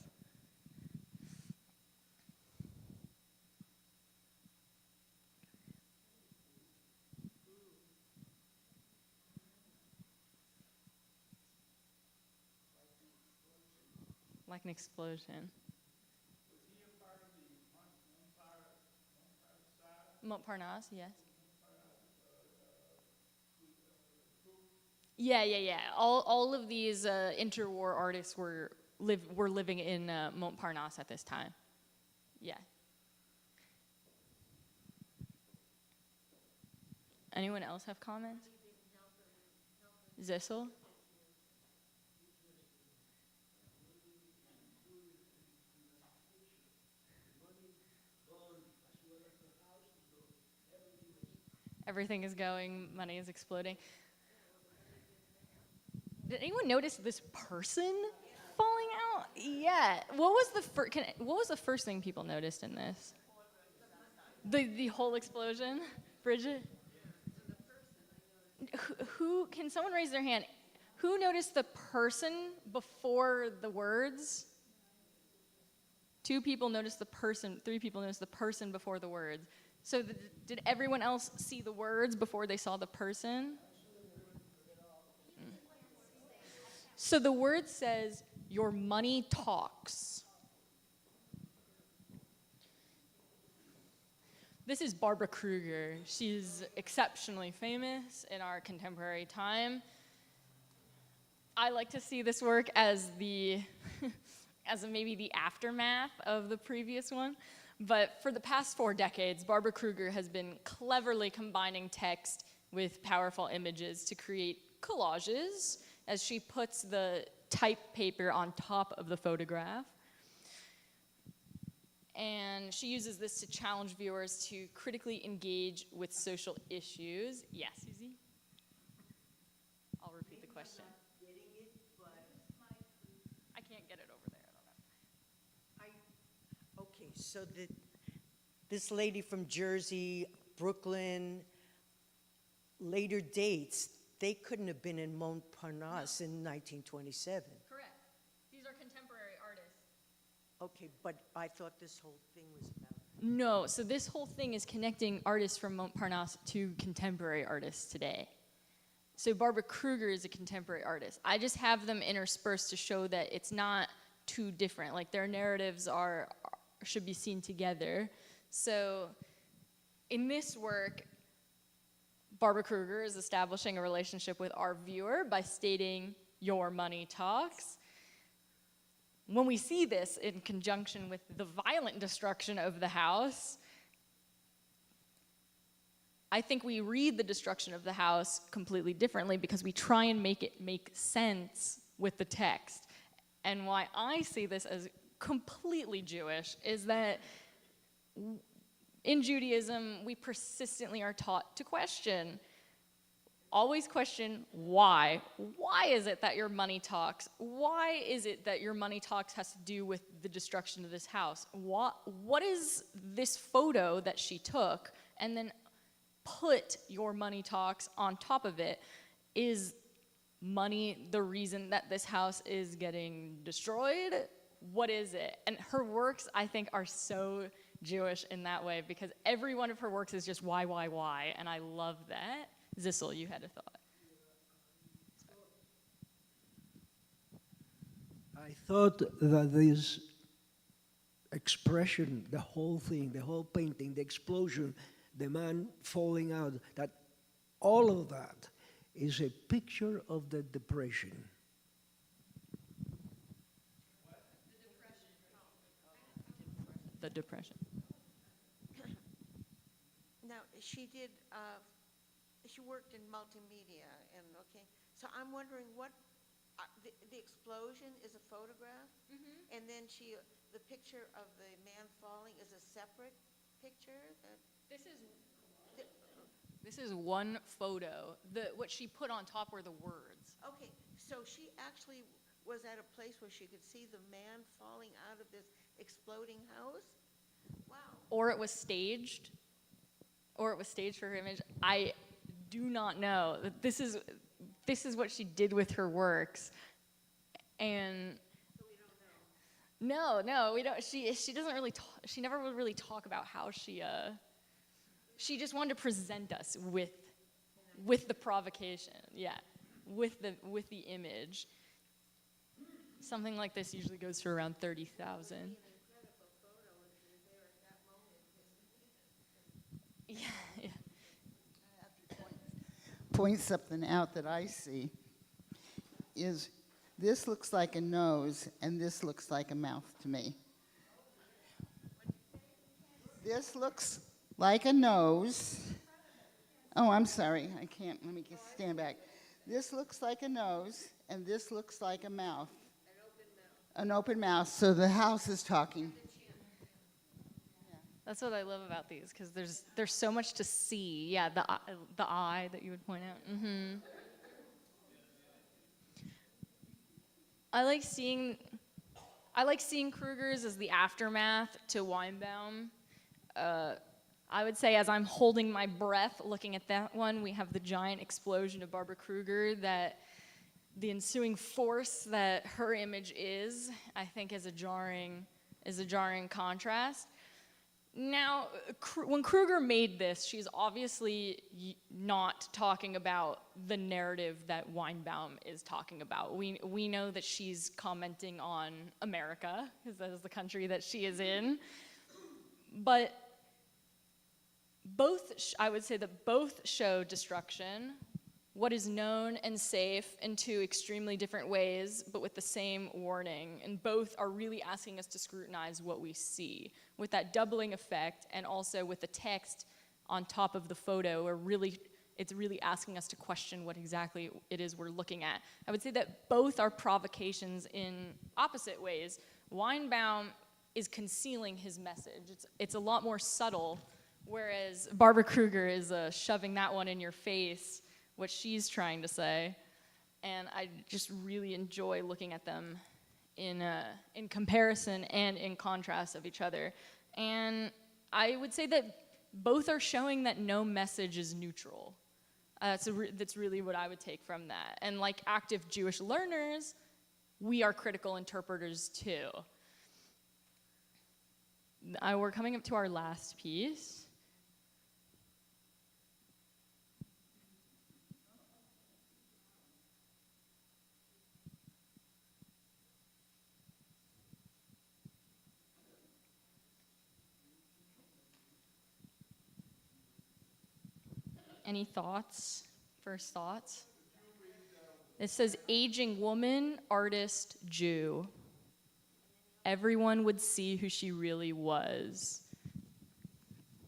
[SPEAKER 1] Like an explosion.
[SPEAKER 3] Was he a part of the
[SPEAKER 1] Montparnasse, yes. Yeah. All of these interwar artists were living in Montparnasse at this time. Yeah. Anyone else have comments? Zissel? Everything is going, money is exploding. Did anyone notice this person falling out? Yeah. What was the first thing people noticed in this? The whole explosion, Bridget. Who can someone raise their hand? Who noticed the person before the words? 2 people noticed the person. 3 people noticed the person before the words. So did everyone else see the words before they saw the person? So the word says, "Your money talks." This is Barbara Kruger. She's exceptionally famous in our contemporary time. I like to see this work as maybe the aftermath of the previous one. But for the past 4 decades, Barbara Kruger has been cleverly combining text with powerful images to create collages as she puts the type paper on top of the photograph. And she uses this to challenge viewers to critically engage with social issues. Yes, Susie? I'll repeat the question. I can't get it over there. I don't know.
[SPEAKER 11] Okay, so this lady from Jersey, Brooklyn, later dates, they couldn't have been in Montparnasse in 1927.
[SPEAKER 1] Correct. These are contemporary artists.
[SPEAKER 11] Okay, but I thought this whole thing was about...
[SPEAKER 1] No, so this whole thing is connecting artists from Montparnasse to contemporary artists today. So Barbara Kruger is a contemporary artist. I just have them interspersed to show that it's not too different. Like their narratives should be seen together. So in this work, Barbara Kruger is establishing a relationship with our viewer by stating, "Your money talks." When we see this in conjunction with the violent destruction of the house, I think we read the destruction of the house completely differently because we try and make it make sense with the text. And why I see this as completely Jewish is that in Judaism, we persistently are taught to question. Always question why. Why is it that your money talks? Why is it that your money talks has to do with the destruction of this house? What is this photo that she took and then put your money talks on top of it? Is money the reason that this house is getting destroyed? What is it? And her works, I think, are so Jewish in that way because every one of her works is just why, and I love that. Zissel, you had a thought.
[SPEAKER 7] I thought that this expression, the whole thing, the whole painting, the explosion, the man falling out, that all of that is a picture of the Depression.
[SPEAKER 1] The Depression.
[SPEAKER 2] Now, she worked in multimedia, and so I'm wondering what, the explosion is a photograph, and then the picture of the man falling is a separate picture?
[SPEAKER 1] This is one photo. What she put on top were the words.
[SPEAKER 2] Okay, so she actually was at a place where she could see the man falling out of this exploding house? Wow.
[SPEAKER 1] Or it was staged. Or it was staged for her image. I do not know. This is what she did with her works. And
[SPEAKER 2] So we don't know.
[SPEAKER 1] no, we don't. She doesn't really talk. She never would really talk about how she just wanted to present us with the provocation. Yeah, with the image. Something like this usually goes for around 30,000. Yeah.
[SPEAKER 8] I have to point something out that I see is this looks like a nose and this looks like a mouth to me. This looks like a nose. Oh, I'm sorry. I can't. Let me just stand back. This looks like a nose and this looks like a mouth. An open mouth. So the house is talking.
[SPEAKER 1] That's what I love about these, because there's so much to see. Yeah, the eye that you would point out. I like seeing Kruger's as the aftermath to Weinbaum. I would say, as I'm holding my breath looking at that one, we have the giant explosion of Barbara Kruger, that the ensuing force that her image is, I think, is a jarring contrast. Now, when Kruger made this, she's obviously not talking about the narrative that Weinbaum is talking about. We know that she's commenting on America, because that is the country that she is in. But I would say that both show destruction, what is known and safe, in two extremely different ways, but with the same warning. And both are really asking us to scrutinize what we see, with that doubling effect, and also with the text on top of the photo, it's really asking us to question what exactly it is we're looking at. I would say that both are provocations in opposite ways. Weinbaum is concealing his message. It's a lot more subtle, whereas Barbara Kruger is shoving that one in your face, what she's trying to say. And I just really enjoy looking at them in comparison and in contrast of each other. And I would say that both are showing that no message is neutral. That's really what I would take from that. And like active Jewish learners, we are critical interpreters too. We're coming up to our last piece. Any thoughts? First thoughts? It says aging woman, artist, Jew. Everyone would see who she really was.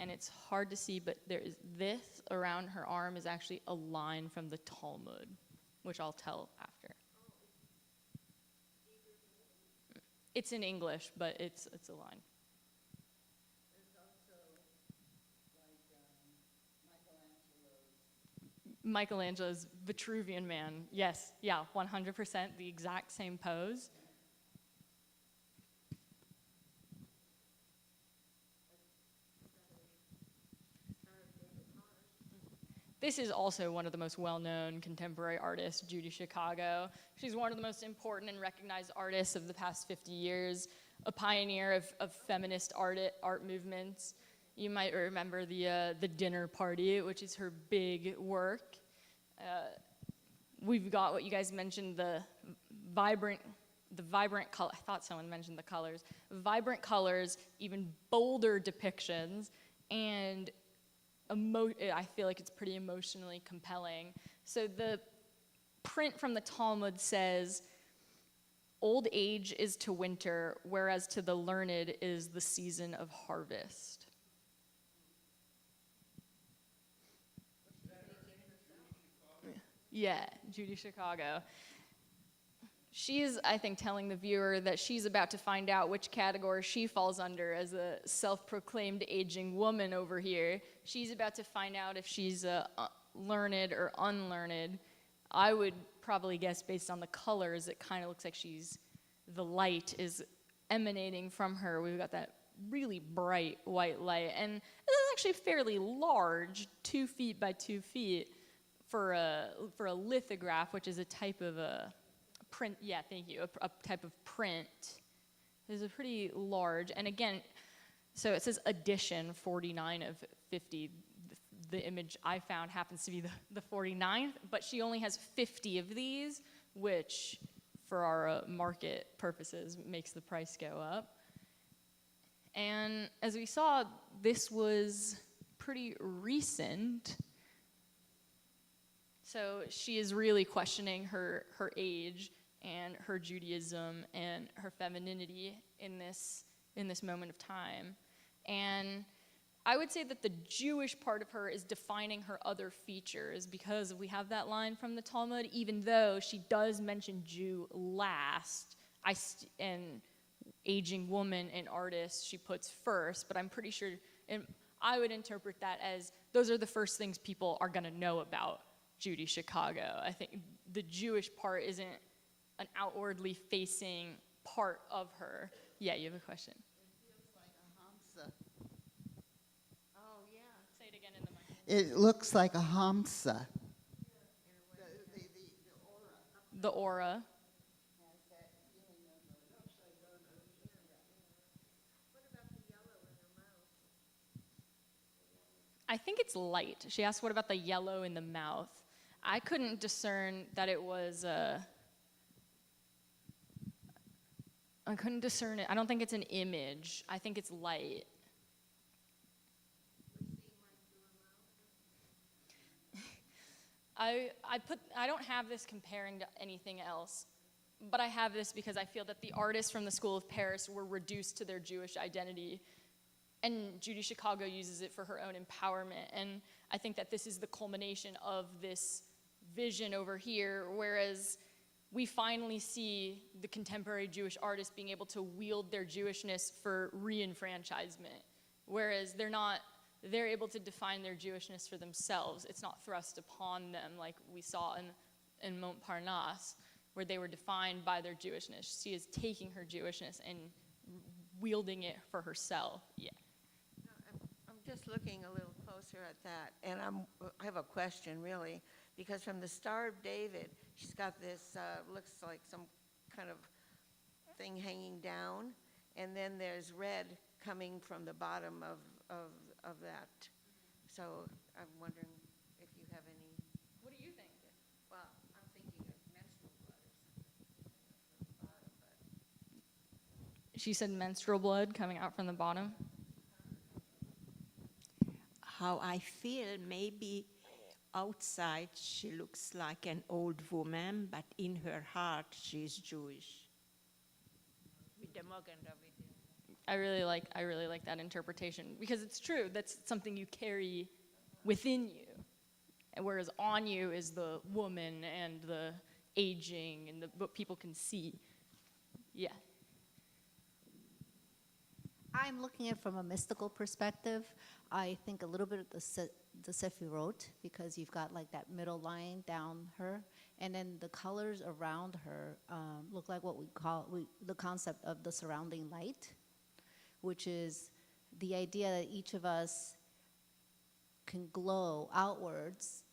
[SPEAKER 1] And it's hard to see, but this around her arm is actually a line from the Talmud, which I'll tell after. It's in English, but it's a line. Michelangelo's Vitruvian Man. Yes, yeah, 100%, the exact same pose. This is also one of the most well-known contemporary artists, Judy Chicago. She's one of the most important and recognized artists of the past 50 years, a pioneer of feminist art movements. You might remember the Dinner Party, which is her big work. We've got what you guys mentioned, the vibrant color. I thought someone mentioned the colors. Vibrant colors, even bolder depictions, and I feel like it's pretty emotionally compelling. So the print from the Talmud says, "Old age is to winter, whereas to the learned is the season of harvest." Yeah, Judy Chicago. She is, I think, telling the viewer that she's about to find out which category she falls under as a self-proclaimed aging woman over here. She's about to find out if she's learned or unlearned. I would probably guess, based on the colors, it kind of looks like the light is emanating from her. We've got that really bright white light, and it's actually fairly large, 2 feet by 2 feet. For a lithograph, which is a type of a print, yeah, thank you, a type of print, is a pretty large, and again, so it says edition 49 of 50. The image I found happens to be the 49th, but she only has 50 of these, which for our market purposes makes the price go up. And as we saw, this was pretty recent. So she is really questioning her age and her Judaism and her femininity in this moment of time. And I would say that the Jewish part of her is defining her other features, because we have that line from the Talmud, even though she does mention Jew last, and aging woman and artist she puts first, but I'm pretty sure And I would interpret that as those are the first things people are going to know about Judy Chicago. I think the Jewish part isn't an outwardly facing part of her. Yeah, you have a question.
[SPEAKER 2] Oh, yeah.
[SPEAKER 1] Say it again in the microphone.
[SPEAKER 8] It looks like a hamsa.
[SPEAKER 1] The aura. I think it's light. She asked, what about the yellow in the mouth? I couldn't discern that it was I couldn't discern it. I don't think it's an image. I think it's light. I don't have this comparing to anything else, but I have this because I feel that the artists from the School of Paris were reduced to their Jewish identity, and Judy Chicago uses it for her own empowerment. And I think that this is the culmination of this vision over here, whereas we finally see the contemporary Jewish artists being able to wield their Jewishness for re-enfranchisement, whereas they're able to define their Jewishness for themselves. It's not thrust upon them like we saw in Montparnasse, where they were defined by their Jewishness. She is taking her Jewishness and wielding it for herself. Yeah.
[SPEAKER 2] No, I'm just looking a little closer at that, and I have a question, really, because from the Star of David, she's got this, looks like some kind of thing hanging down, and then there's red coming from the bottom of that. So I'm wondering if you have any.
[SPEAKER 1] What do you think?
[SPEAKER 2] Well, I'm thinking of menstrual blood or something from the bottom, but.
[SPEAKER 1] She said menstrual blood coming out from the bottom.
[SPEAKER 12] How I feel, maybe outside she looks like an old woman, but in her heart she's Jewish. With the mug and everything.
[SPEAKER 1] I really like that interpretation because it's true. That's something you carry within you, and whereas on you is the woman and the aging and what people can see. Yeah.
[SPEAKER 13] I'm looking at it from a mystical perspective. I think a little bit of the Sefirot, because you've got like that middle line down her, and then the colors around her look like what we call the concept of the surrounding light, which is the idea that each of us can glow outwards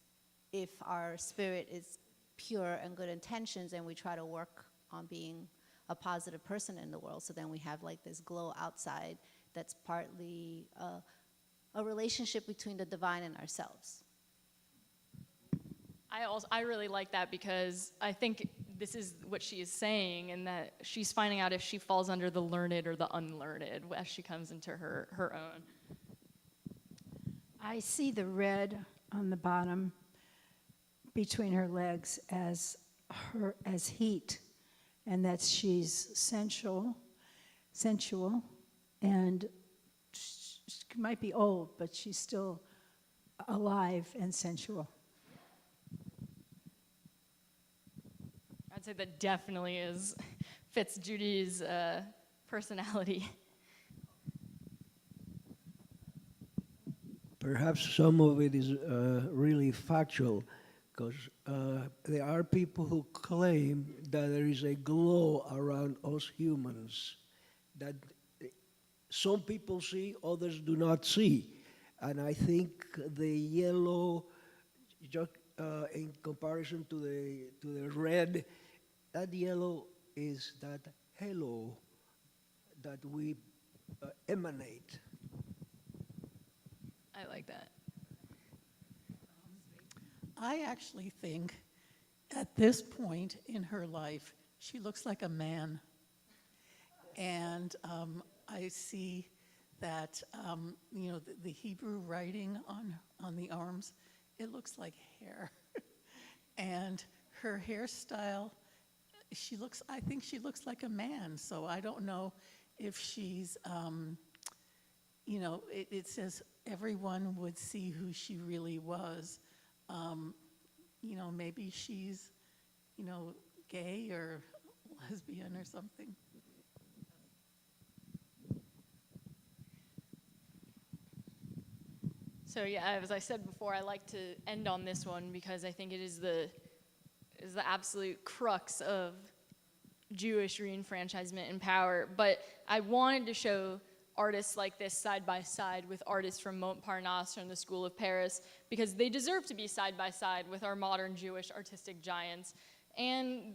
[SPEAKER 13] if our spirit is pure and good intentions, and we try to work on being a positive person in the world. So then we have like this glow outside that's partly a relationship between the divine and ourselves.
[SPEAKER 1] I really like that because I think this is what she is saying, and that she's finding out if she falls under the learned or the unlearned as she comes into her own.
[SPEAKER 9] I see the red on the bottom between her legs as heat, and that she's sensual, and she might be old, but she's still alive and sensual.
[SPEAKER 1] I'd say that definitely fits Judy's personality.
[SPEAKER 7] Perhaps some of it is really factual, because there are people who claim that there is a glow around us humans that some people see, others do not see. And I think the yellow, in comparison to the red, that yellow is that halo that we emanate.
[SPEAKER 1] I like that.
[SPEAKER 14] I actually think at this point in her life, she looks like a man. And I see that, the Hebrew writing on the arms, it looks like hair. And her hairstyle, I think she looks like a man. So I don't know if she's, it says everyone would see who she really was. Maybe she's, gay or lesbian or something.
[SPEAKER 1] So yeah, as I said before, I like to end on this one because I think it is the absolute crux of Jewish reenfranchisement and power. But I wanted to show artists like this side by side with artists from Montparnasse from the School of Paris because they deserve to be side by side with our modern Jewish artistic giants. And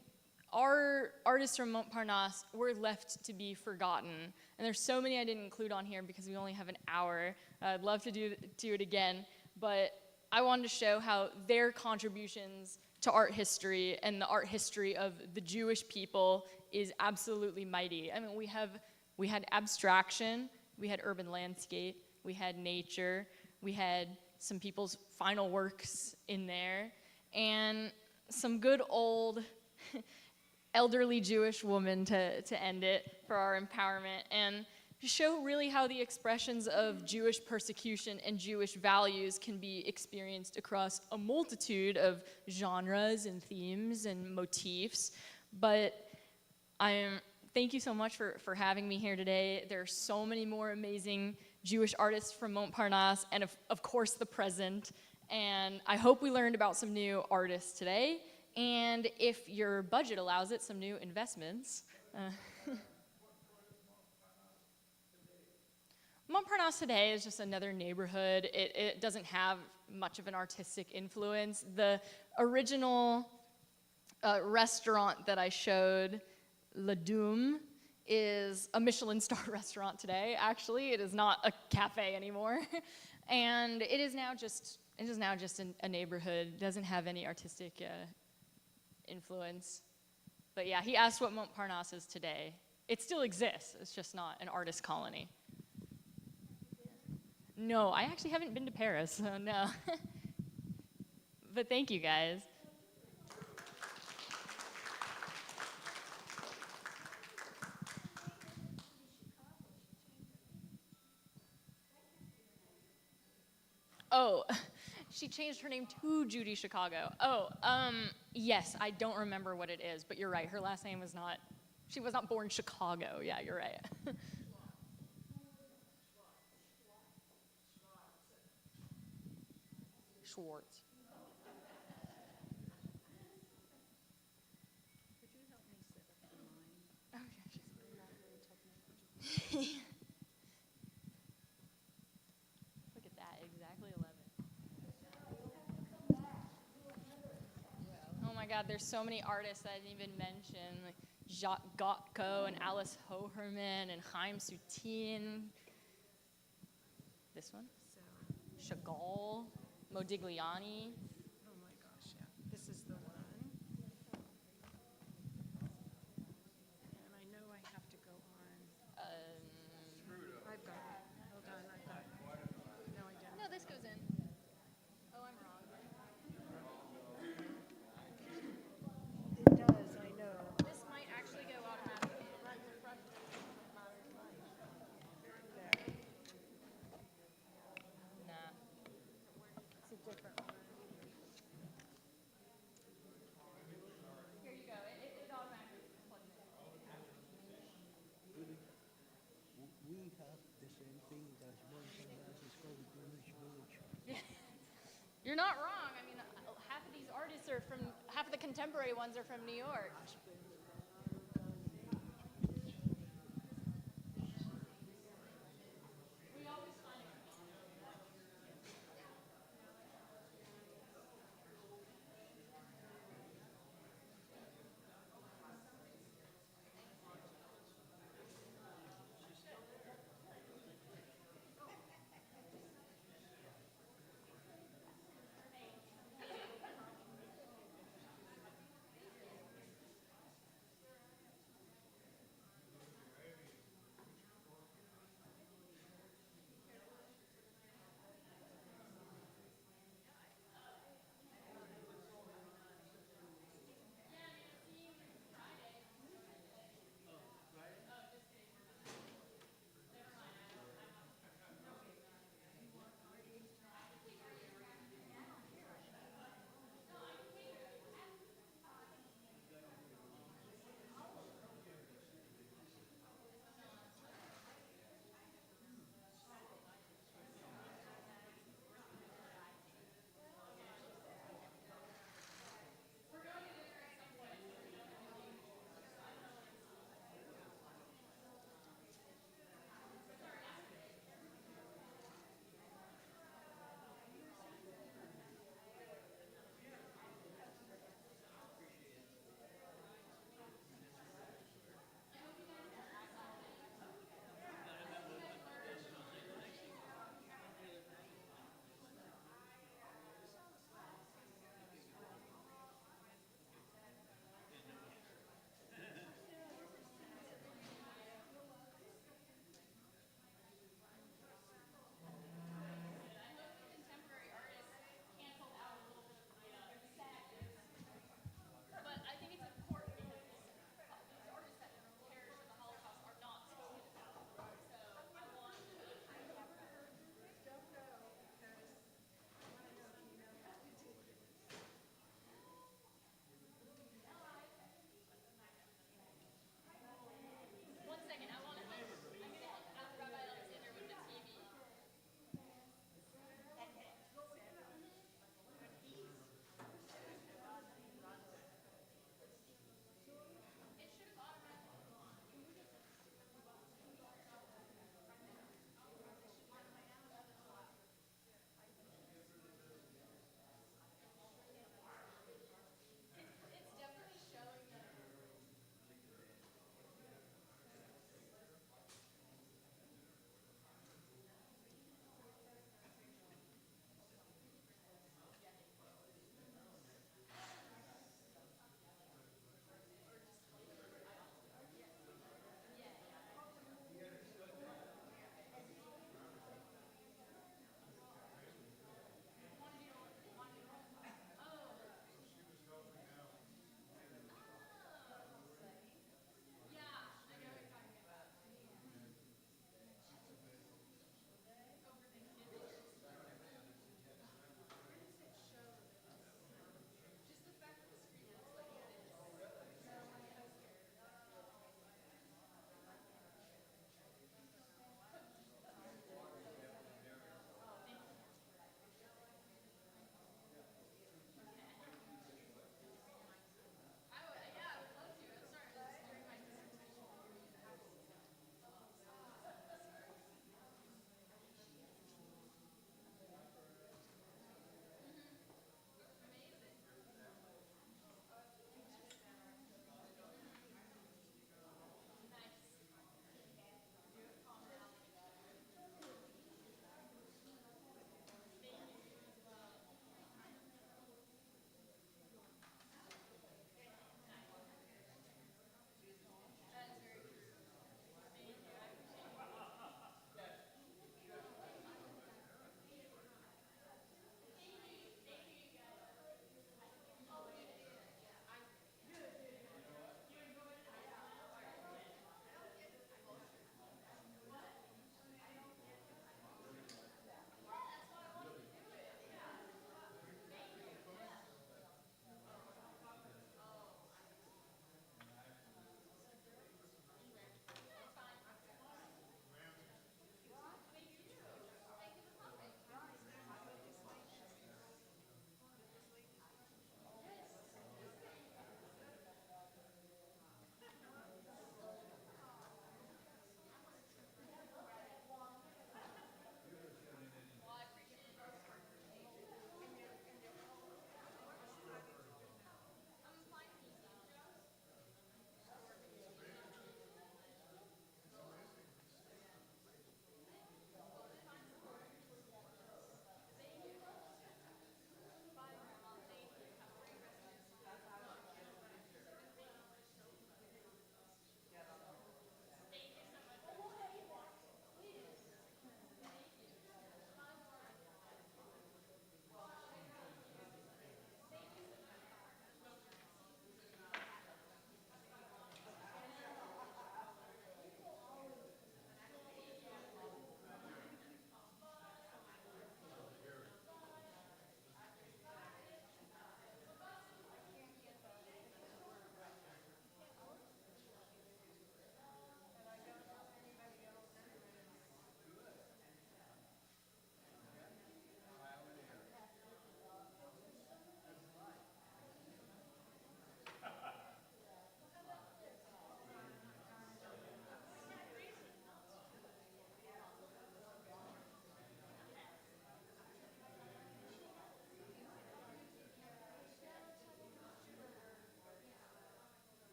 [SPEAKER 1] our artists from Montparnasse were left to be forgotten. And there's so many I didn't include on here because we only have an hour. I'd love to do it again, but I wanted to show how their contributions to art history and the art history of the Jewish people is absolutely mighty. I mean, we had abstraction, we had urban landscape, we had nature, we had some people's final works in there, and some good old elderly Jewish woman to end it for our empowerment, and to show really how the expressions of Jewish persecution and Jewish values can be experienced across a multitude of genres and themes and motifs. But thank you so much for having me here today. There are so many more amazing Jewish artists from Montparnasse and of course the present. And I hope we learned about some new artists today. And if your budget allows it, some new investments. Montparnasse today is just another neighborhood. It doesn't have much of an artistic influence. The original restaurant that I showed, Le Doum, is a Michelin star restaurant today. Actually, it is not a cafe anymore. And it is now just a neighborhood. It doesn't have any artistic influence. But yeah, he asked what Montparnasse is today. It still exists. It's just not an artist colony. No, I actually haven't been to Paris, so no. But thank you, guys. Oh, she changed her name to Judy Chicago. Oh, yes, I don't remember what it is, but you're right. Her last name was not, she was not born Chicago. Yeah, you're right. Schwartz. Could you help me set up the line? Okay. Look at that, exactly 11. Oh my God, there's so many artists I didn't even mention, like Jacques Gottko and Alice Hoherman and Chaim Soutine. This one? Chagall. Modigliani.
[SPEAKER 12] Oh my gosh, yeah. This is the one. And I know I have to go on. I've got it. Hold on, I've got it. No, I don't.
[SPEAKER 1] No, this goes in. Oh, I'm wrong.
[SPEAKER 12] It does, I know.
[SPEAKER 1] This might actually go automatically. Nah.
[SPEAKER 12] It's a different one.
[SPEAKER 1] Here you go. It automatically plugs in.
[SPEAKER 7] We have the same thing that Montparnasse is called Greenwich Village.
[SPEAKER 1] You're not wrong. I mean, half of these artists are from, half of the contemporary ones are from New York.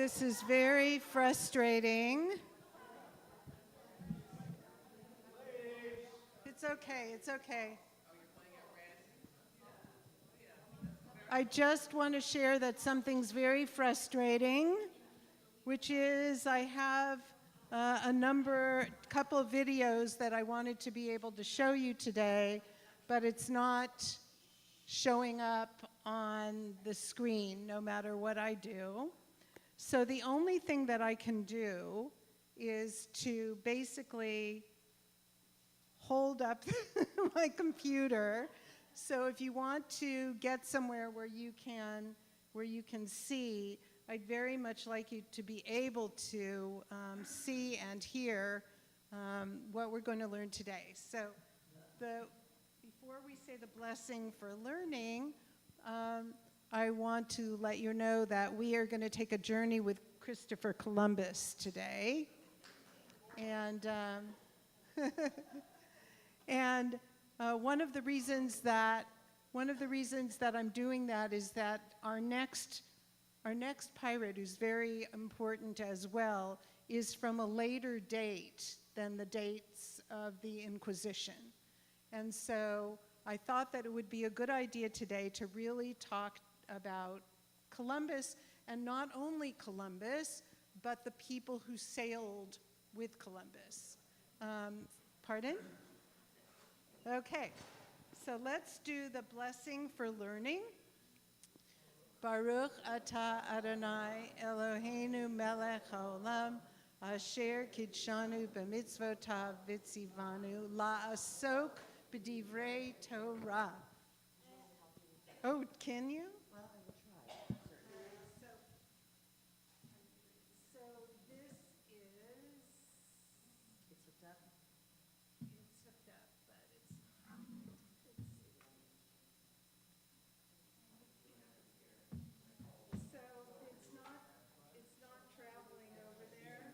[SPEAKER 15] This is very frustrating. It's okay, it's okay. I just want to share that something's very frustrating, which is I have couple of videos that I wanted to be able to show you today, but it's not showing up on the screen no matter what I do. So the only thing that I can do is to basically hold up my computer. So if you want to get somewhere where you can see, I'd very much like you to be able to see and hear what we're going to learn today. So before we say the blessing for learning, I want to let you know that we are going to take a journey with Christopher Columbus today. And one of the reasons that I'm doing that is that our next pirate, who's very important as well, is from a later date than the dates of the Inquisition. And so I thought that it would be a good idea today to really talk about Columbus, and not only Columbus, but the people who sailed with Columbus. Pardon? Okay, so let's do the blessing for learning. Baruch atah Adonai Eloheinu melech haolam asher kidshanu b'mitzvotav v'tzivanu la'asok b'divrei Torah. Oh, can you? Well, I will try. So this is... It's hooked up? It's hooked up, but it's... So it's not traveling over there.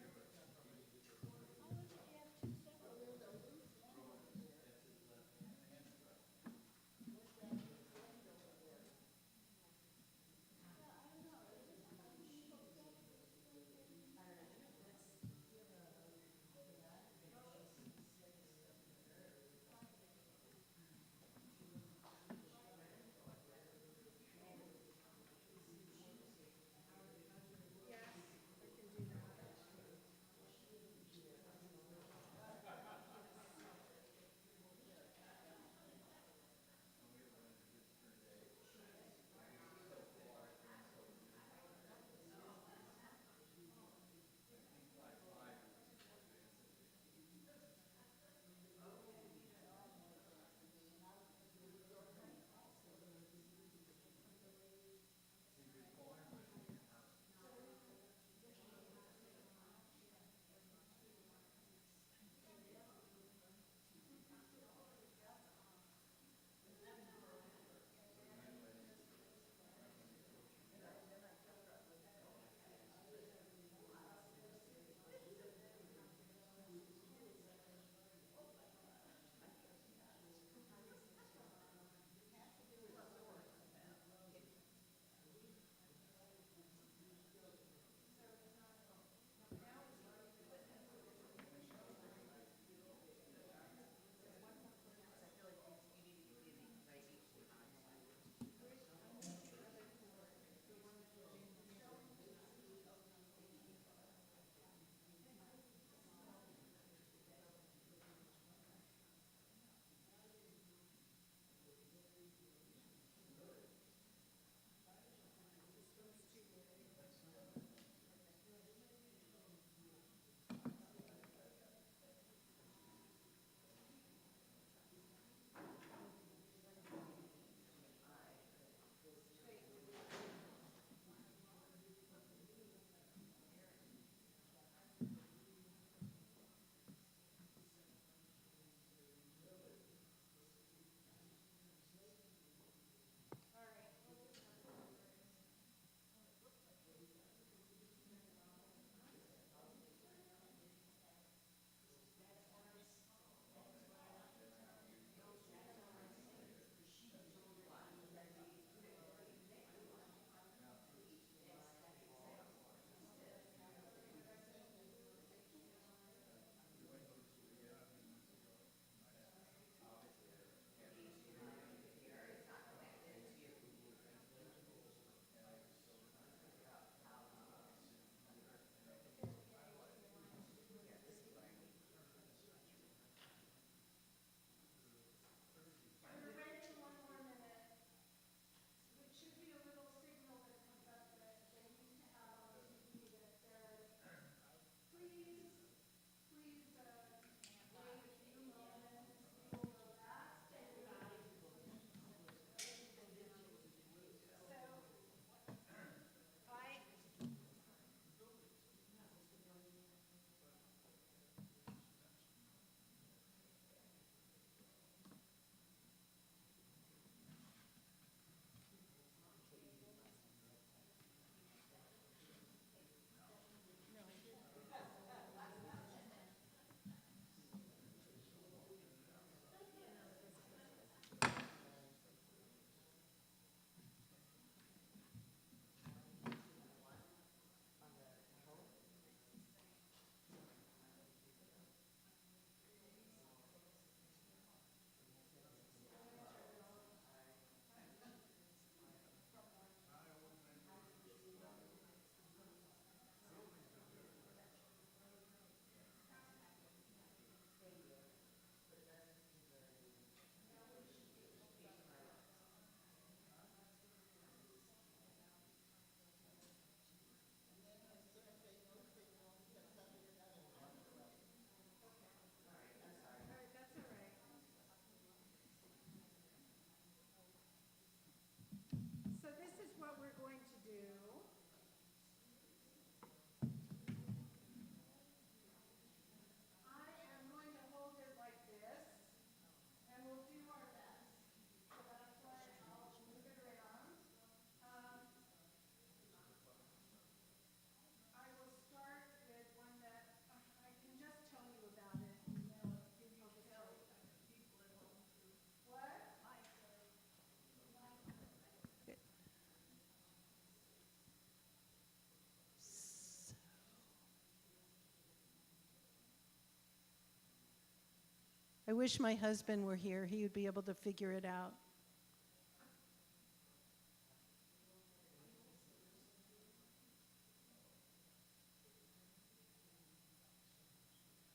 [SPEAKER 15] I wish my husband were here. He would be able to figure it out.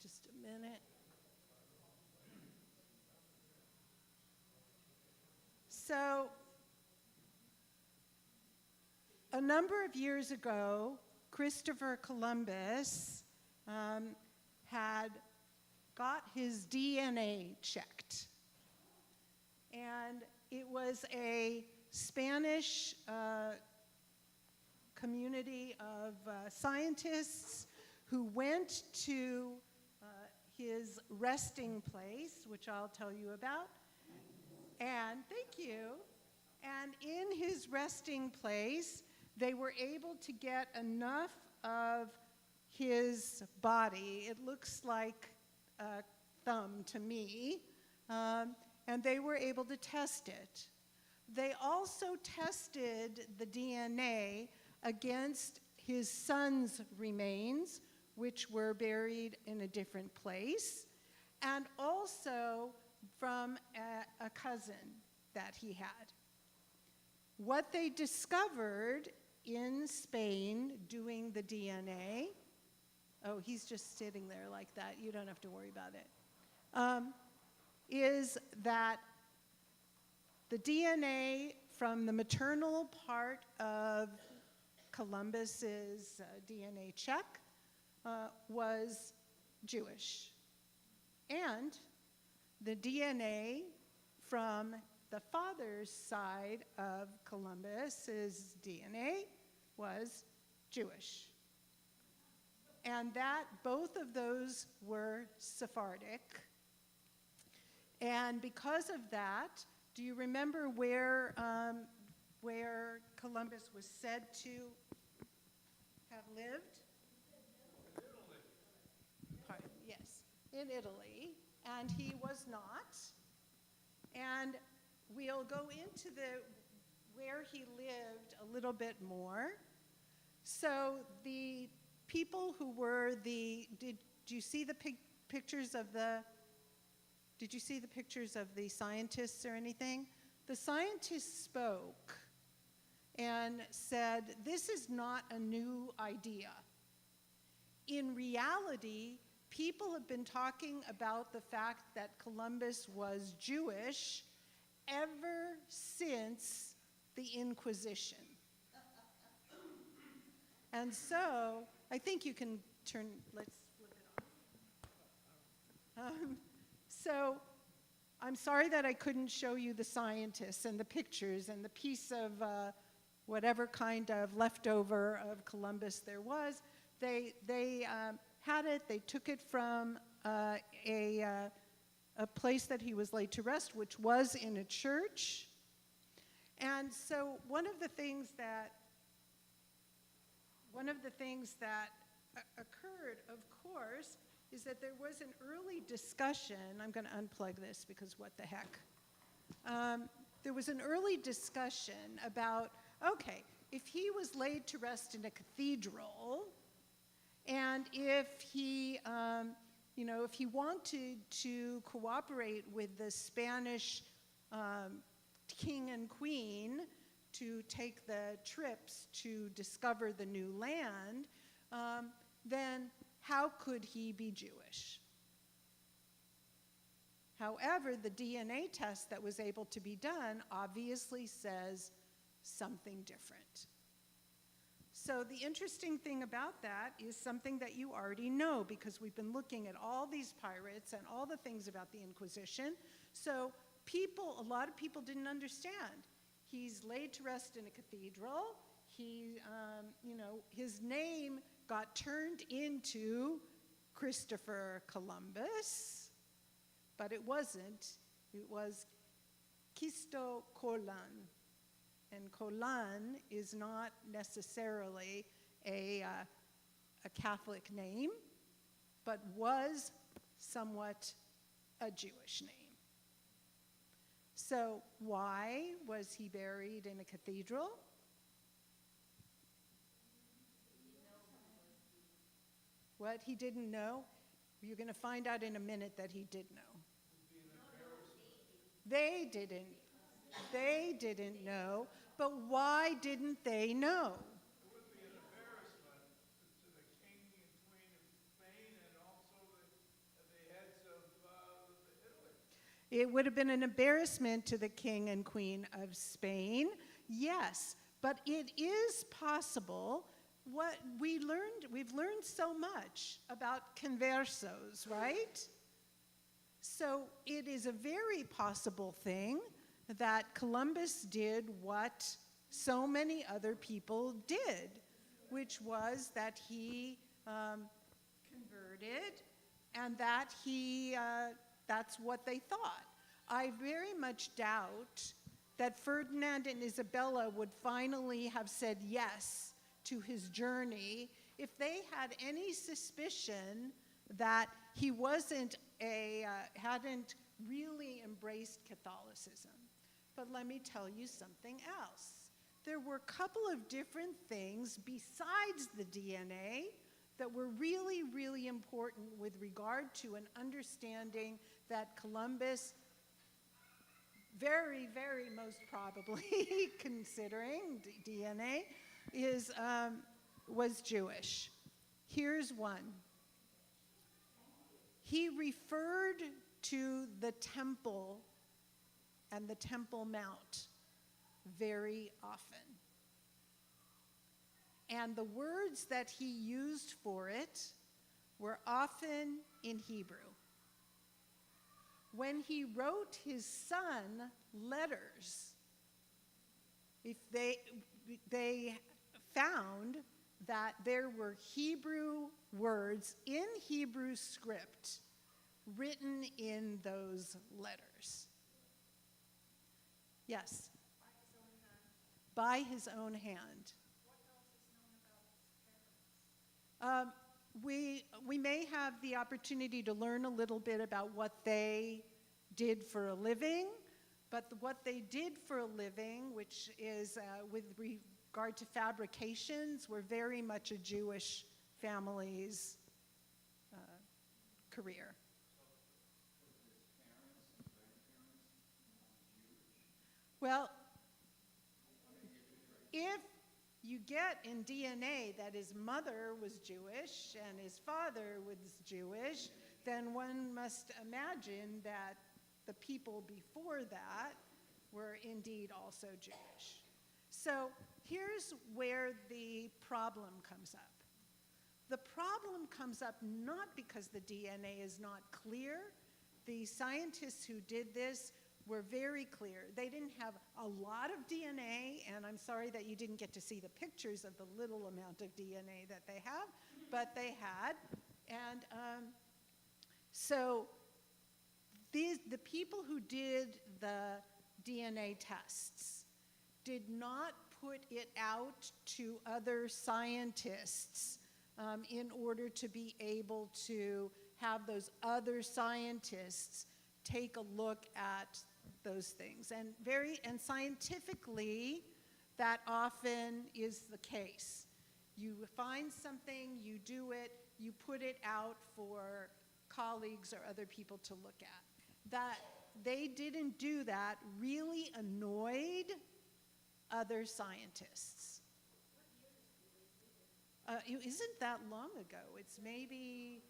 [SPEAKER 15] Just a minute. So, a number of years ago, Christopher Columbus had got his DNA checked. And it was a Spanish community of scientists who went to his resting place, which I'll tell you about. And thank you. And in his resting place, they were able to get enough of his body. It looks like a thumb to me. And they were able to test it. They also tested the DNA against his son's remains, which were buried in a different place, and also from a cousin that he had. What they discovered in Spain doing the DNA, oh, he's just sitting there like that, you don't have to worry about it, is that the DNA from the maternal part of Columbus's DNA check was Jewish. And the DNA from the father's side of Columbus's DNA was Jewish. And that both of those were Sephardic. And because of that, do you remember where Columbus was said to have lived? Pardon, yes, in Italy, and he was not. And we'll go into where he lived a little bit more. So the people who were did you see the pictures of did you see the pictures of the scientists or anything? The scientists spoke and said, this is not a new idea. In reality, people have been talking about the fact that Columbus was Jewish ever since the Inquisition. And so, I think you can turn, let's flip it on. So, I'm sorry that I couldn't show you the scientists and the pictures and the piece of whatever kind of leftover of Columbus there was. They had it, they took it from a place that he was laid to rest, which was in a church. And so one of the things that occurred, of course, is that there was an early discussion. I'm going to unplug this because what the heck. There was an early discussion about, okay, if he was laid to rest in a cathedral, and if he, if he wanted to cooperate with the Spanish king and queen to take the trips to discover the new land, then how could he be Jewish? However, the DNA test that was able to be done obviously says something different. So the interesting thing about that is something that you already know, because we've been looking at all these pirates and all the things about the Inquisition. So a lot of people didn't understand. He's laid to rest in a cathedral. His name got turned into Christopher Columbus, but it wasn't. It was Cristo Colon. And Colon is not necessarily a Catholic name, but was somewhat a Jewish name. So why was he buried in a cathedral? What, he didn't know? You're going to find out in a minute that he did know. They didn't. They didn't know. But why didn't they know?
[SPEAKER 3] It would be an embarrassment to the king and queen of Spain and also the heads of Italy.
[SPEAKER 15] It would have been an embarrassment to the king and queen of Spain, yes, but it is possible. What we've learned so much about conversos, right? So it is a very possible thing that Columbus did what so many other people did, which was that he converted and that that's what they thought. I very much doubt that Ferdinand and Isabella would finally have said yes to his journey if they had any suspicion that he hadn't really embraced Catholicism. But let me tell you something else. There were a couple of different things besides the DNA that were really, really important with regard to an understanding that Columbus, very, very most probably, considering DNA, was Jewish. Here's one. He referred to the temple and the Temple Mount very often. And the words that he used for it were often in Hebrew. When he wrote his son letters, if they found that there were Hebrew words in Hebrew script written in those letters. Yes? By his own hand. We may have the opportunity to learn a little bit about what they did for a living, but what they did for a living, which is with regard to fabrications, were very much a Jewish family's career. Well, if you get in DNA that his mother was Jewish and his father was Jewish, then one must imagine that the people before that were indeed also Jewish. So here's where the problem comes up. The problem comes up not because the DNA is not clear. The scientists who did this were very clear. They didn't have a lot of DNA, and I'm sorry that you didn't get to see the pictures of the little amount of DNA that they have, but they had. And so the people who did the DNA tests did not put it out to other scientists in order to be able to have those other scientists take a look at those things. And scientifically, that often is the case. You find something, you do it, you put it out for colleagues or other people to look at. That they didn't do that really annoyed other scientists. It isn't that long ago. It's maybe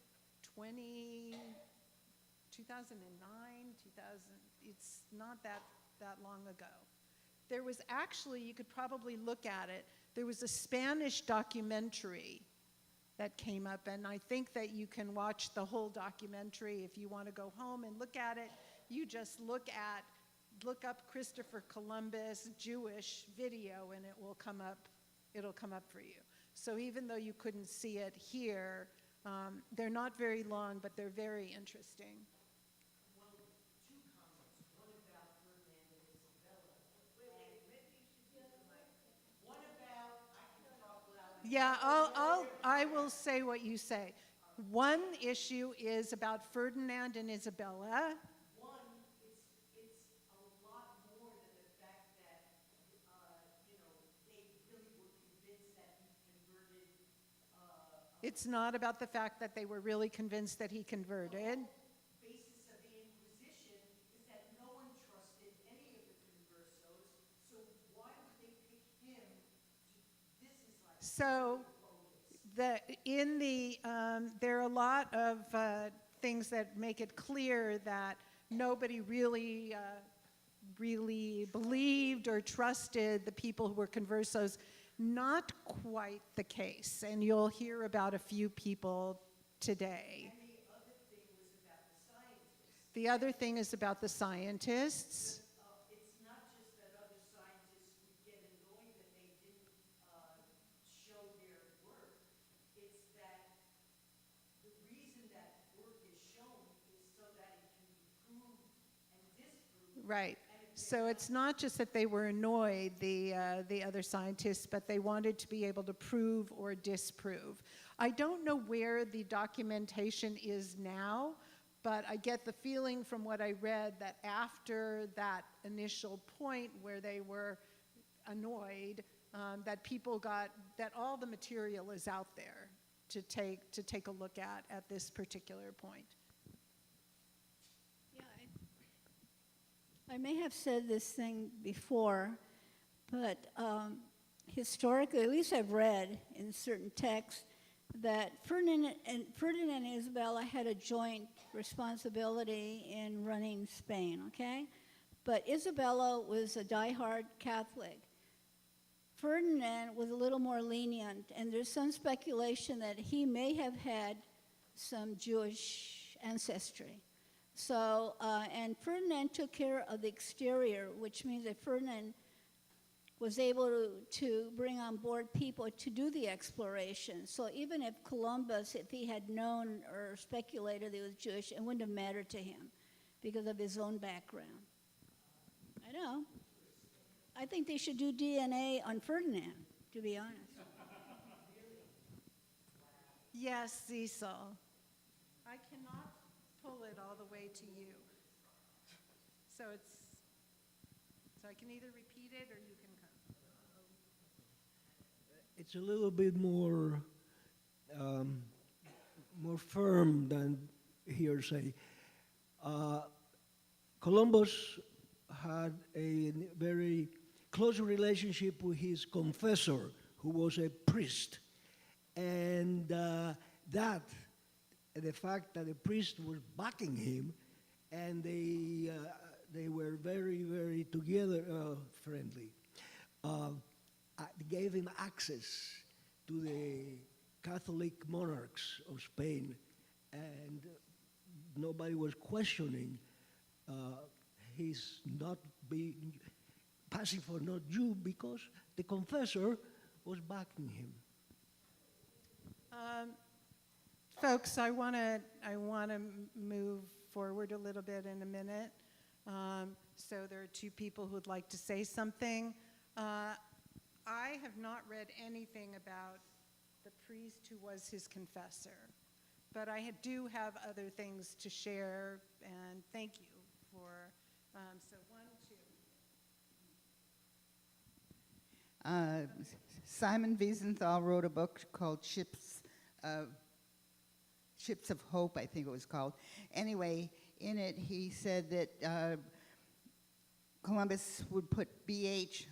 [SPEAKER 15] 2009, 2000. It's not that long ago. There was actually, you could probably look at it, there was a Spanish documentary that came up, and I think that you can watch the whole documentary if you want to go home and look at it. You just look up Christopher Columbus Jewish video, and it'll come up for you. So even though you couldn't see it here, they're not very long, but they're very interesting. Yeah, I will say what you say. One issue is about Ferdinand and Isabella. It's not about the fact that they were really convinced that he converted.
[SPEAKER 11] Basis of the Inquisition is that no one trusts
[SPEAKER 15] So there are a lot of things that make it clear that nobody really believed or trusted the people who were conversos. Not quite the case, and you'll hear about a few people today. The other thing is about the scientists.
[SPEAKER 11] It's not just that other scientists would get annoyed that they didn't show their work. It's that the reason that work is shown is so that it can be proved and disproved.
[SPEAKER 15] Right. So it's not just that they were annoyed, the other scientists, but they wanted to be able to prove or disprove. I don't know where the documentation is now, but I get the feeling from what I read that after that initial point where they were annoyed, that all the material is out there to take a look at this particular point.
[SPEAKER 6] I may have said this thing before, but historically, at least I've read in certain texts, that Ferdinand and Isabella had a joint responsibility in running Spain, okay? But Isabella was a diehard Catholic. Ferdinand was a little more lenient, and there's some speculation that he may have had some Jewish ancestry. So, and Ferdinand took care of the exterior, which means that Ferdinand was able to bring on board people to do the exploration. So even if Columbus, if he had known or speculated that he was Jewish, it wouldn't have mattered to him because of his own background. I know. I think they should do DNA on Ferdinand, to be honest.
[SPEAKER 15] Yes, Cecil. I cannot pull it all the way to you. So I can either repeat it or you can come.
[SPEAKER 7] It's a little bit more firm than hearsay. Columbus had a very close relationship with his confessor, who was a priest. And the fact that the priest was backing him, and they were very, very together friendly. Gave him access to the Catholic monarchs of Spain, and nobody was questioning his not being passing for not Jew because the confessor was backing him.
[SPEAKER 15] Folks, I want to move forward a little bit in a minute. So there are two people who would like to say something. I have not read anything about the priest who was his confessor, but I do have other things to share, and thank you for, so 1, 2.
[SPEAKER 8] Simon Wiesenthal wrote a book called Ships of Hope, I think it was called. Anyway, in it he said that Columbus would put BH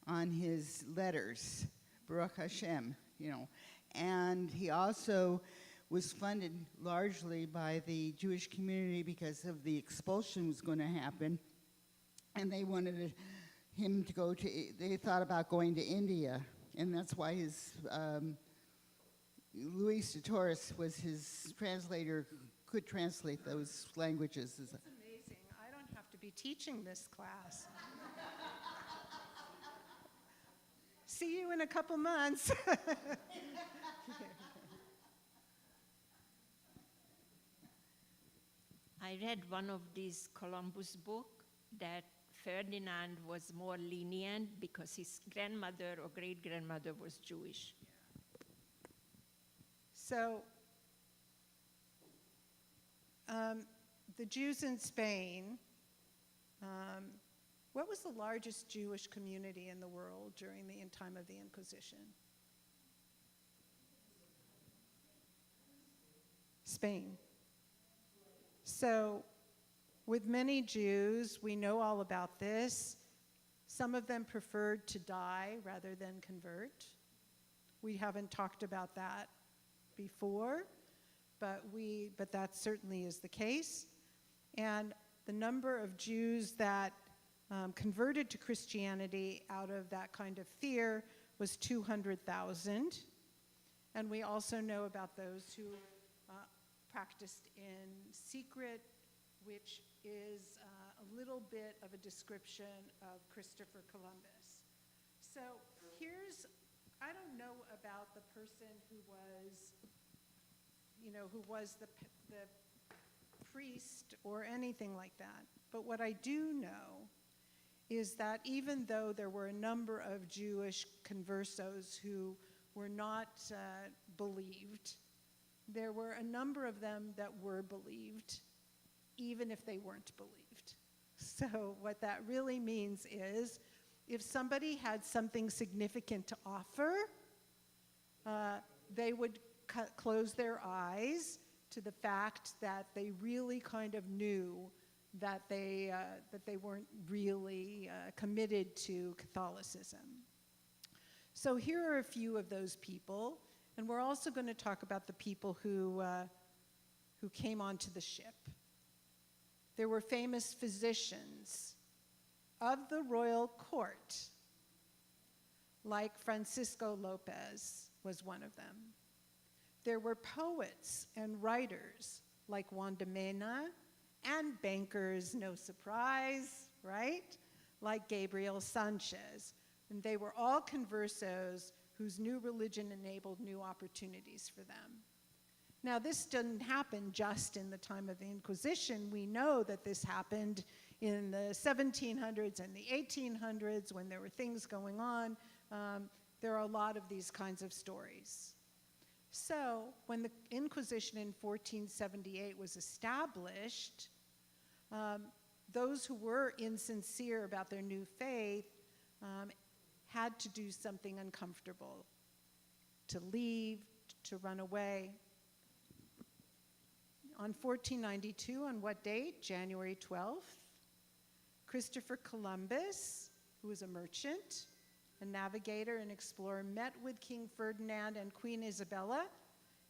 [SPEAKER 8] on his letters, Baruch Hashem, and he also was funded largely by the Jewish community because of the expulsion was going to happen, and they wanted him to go to, they thought about going to India, and that's why his, Luis de Torres was his translator, could translate those languages.
[SPEAKER 15] It's amazing. I don't have to be teaching this class. See you in a couple months.
[SPEAKER 12] I read one of these Columbus book that Ferdinand was more lenient because his grandmother or great-grandmother was Jewish.
[SPEAKER 15] So the Jews in Spain, what was the largest Jewish community in the world during the time of the Inquisition? Spain. So with many Jews, we know all about this. Some of them preferred to die rather than convert. We haven't talked about that before, but that certainly is the case. And the number of Jews that converted to Christianity out of that kind of fear was 200,000. And we also know about those who practiced in secret, which is a little bit of a description of Christopher Columbus. So I don't know about the person who was the priest or anything like that. But what I do know is that even though there were a number of Jewish conversos who were not believed, there were a number of them that were believed, even if they weren't believed. So what that really means is, if somebody had something significant to offer, they would close their eyes to the fact that they really kind of knew that they weren't really committed to Catholicism. So here are a few of those people, and we're also going to talk about the people who came onto the ship. There were famous physicians of the royal court, like Francisco Lopez was one of them. There were poets and writers like Juan de Mena, and bankers, no surprise, right? Like Gabriel Sanchez. And they were all conversos whose new religion enabled new opportunities for them. Now, this didn't happen just in the time of the Inquisition. We know that this happened in the 1700s and the 1800s when there were things going on. There are a lot of these kinds of stories. So when the Inquisition in 1478 was established, those who were insincere about their new faith had to do something uncomfortable, to leave, to run away. On 1492, on what date? January 12th, Christopher Columbus, who was a merchant, a navigator and explorer, met with King Ferdinand and Queen Isabella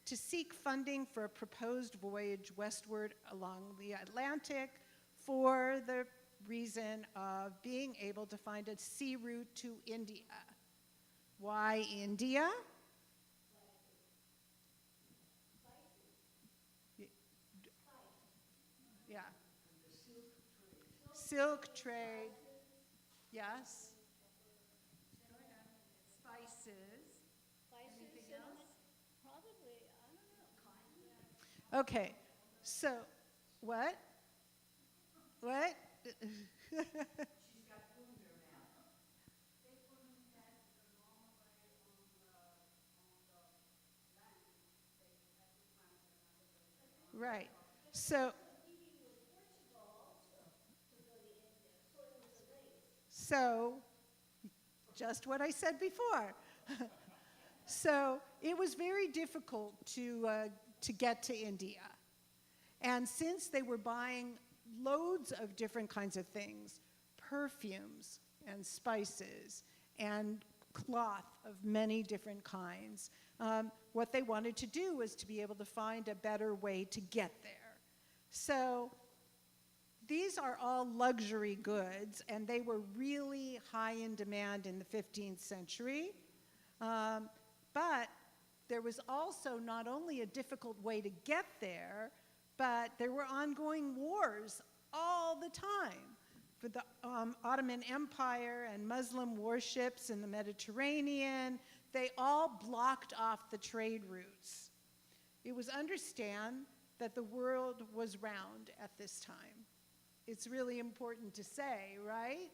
[SPEAKER 15] to seek funding for a proposed voyage westward along the Atlantic for the reason of being able to find a sea route to India. Why India? Yeah. Silk trade. Yes. Spices. Anything else?
[SPEAKER 6] Probably, I don't know.
[SPEAKER 15] Okay, so what? What? Right. So, just what I said before. So it was very difficult to get to India. And since they were buying loads of different kinds of things, perfumes and spices and cloth of many different kinds, what they wanted to do was to be able to find a better way to get there. So these are all luxury goods, and they were really high in demand in the 15th century. But there was also not only a difficult way to get there, but there were ongoing wars all the time. For the Ottoman Empire and Muslim warships in the Mediterranean, they all blocked off the trade routes. It was understood that the world was round at this time. It's really important to say, right?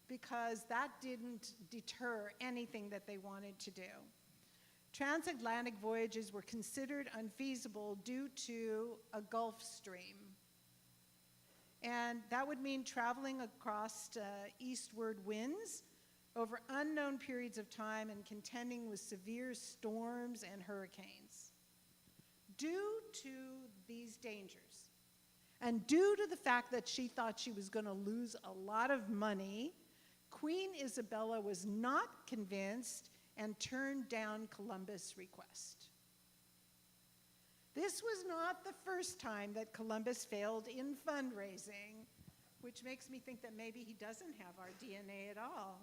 [SPEAKER 15] Because that didn't deter anything that they wanted to do. Transatlantic voyages were considered unfeasible due to a Gulf Stream. And that would mean traveling across eastward winds over unknown periods of time and contending with severe storms and hurricanes. Due to these dangers, and due to the fact that she thought she was going to lose a lot of money, Queen Isabella was not convinced and turned down Columbus' request. This was not the first time that Columbus failed in fundraising, which makes me think that maybe he doesn't have our DNA at all.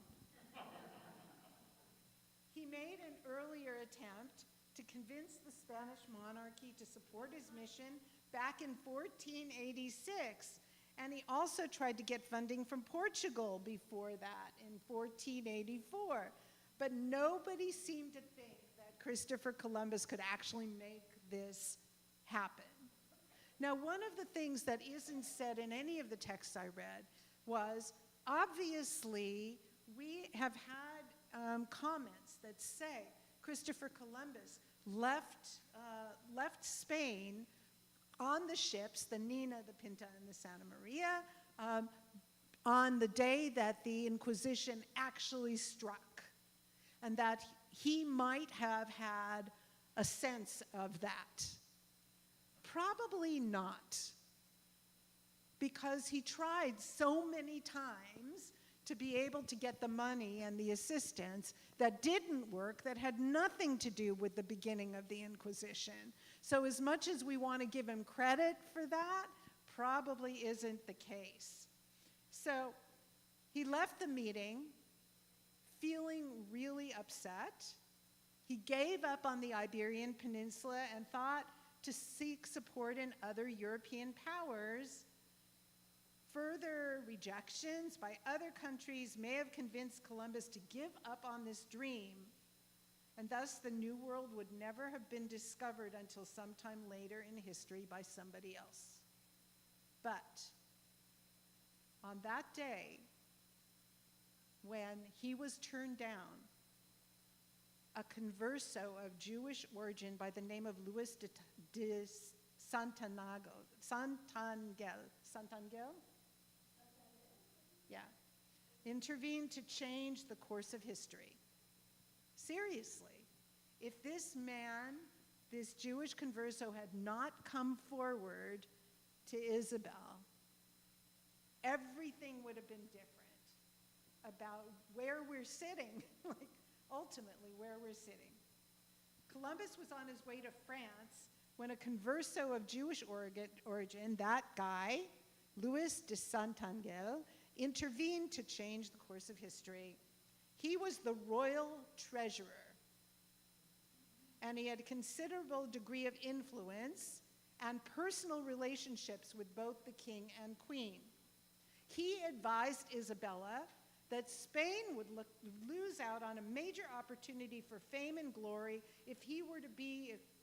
[SPEAKER 15] He made an earlier attempt to convince the Spanish monarchy to support his mission back in 1486, and he also tried to get funding from Portugal before that in 1484. But nobody seemed to think that Christopher Columbus could actually make this happen. Now, one of the things that isn't said in any of the texts I read was, obviously, we have had comments that say Christopher Columbus left Spain on the ships, the Nina, the Pinta, and the Santa Maria, on the day that the Inquisition actually struck, and that he might have had a sense of that. Probably not, because he tried so many times to be able to get the money and the assistance that didn't work, that had nothing to do with the beginning of the Inquisition. So as much as we want to give him credit for that, probably isn't the case. So he left the meeting feeling really upset. He gave up on the Iberian Peninsula and thought to seek support in other European powers. Further rejections by other countries may have convinced Columbus to give up on this dream, and thus the New World would never have been discovered until sometime later in history by somebody else. But on that day, when he was turned down, a converso of Jewish origin by the name of Louis de Santangel, yeah, intervened to change the course of history. Seriously, if this man, this Jewish converso, had not come forward to Isabel, everything would have been different about where we're sitting, like ultimately where we're sitting. Columbus was on his way to France when a converso of Jewish origin, that guy, Louis de Santangel, intervened to change the course of history. He was the royal treasurer, and he had a considerable degree of influence and personal relationships with both the king and queen. He advised Isabella that Spain would lose out on a major opportunity for fame and glory if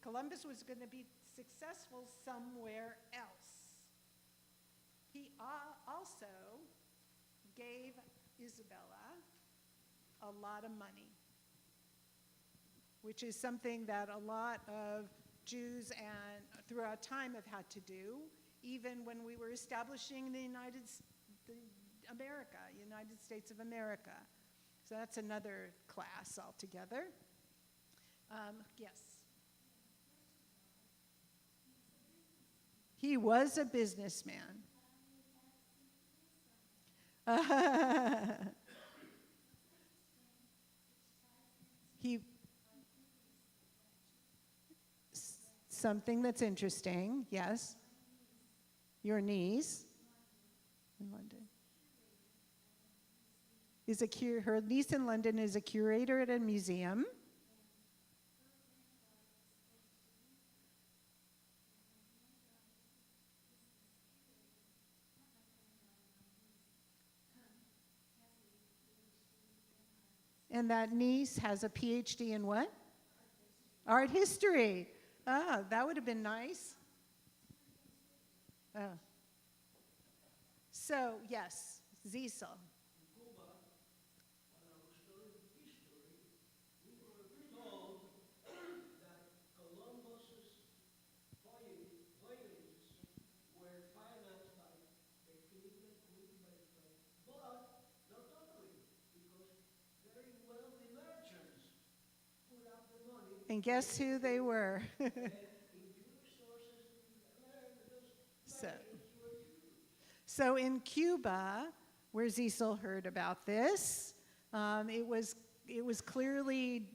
[SPEAKER 15] Columbus was going to be successful somewhere else. He also gave Isabella a lot of money, which is something that a lot of Jews and throughout time have had to do, even when we were establishing the United States of America. So that's another class altogether. Yes. He was a businessman. Something that's interesting, yes. Your niece in London. Her niece in London is a curator at a museum. And that niece has a PhD in what? Art history. Ah, that would have been nice. Oh. So, yes, Cecil. And guess who they were? So in Cuba, where Cecil heard about this, it was clearly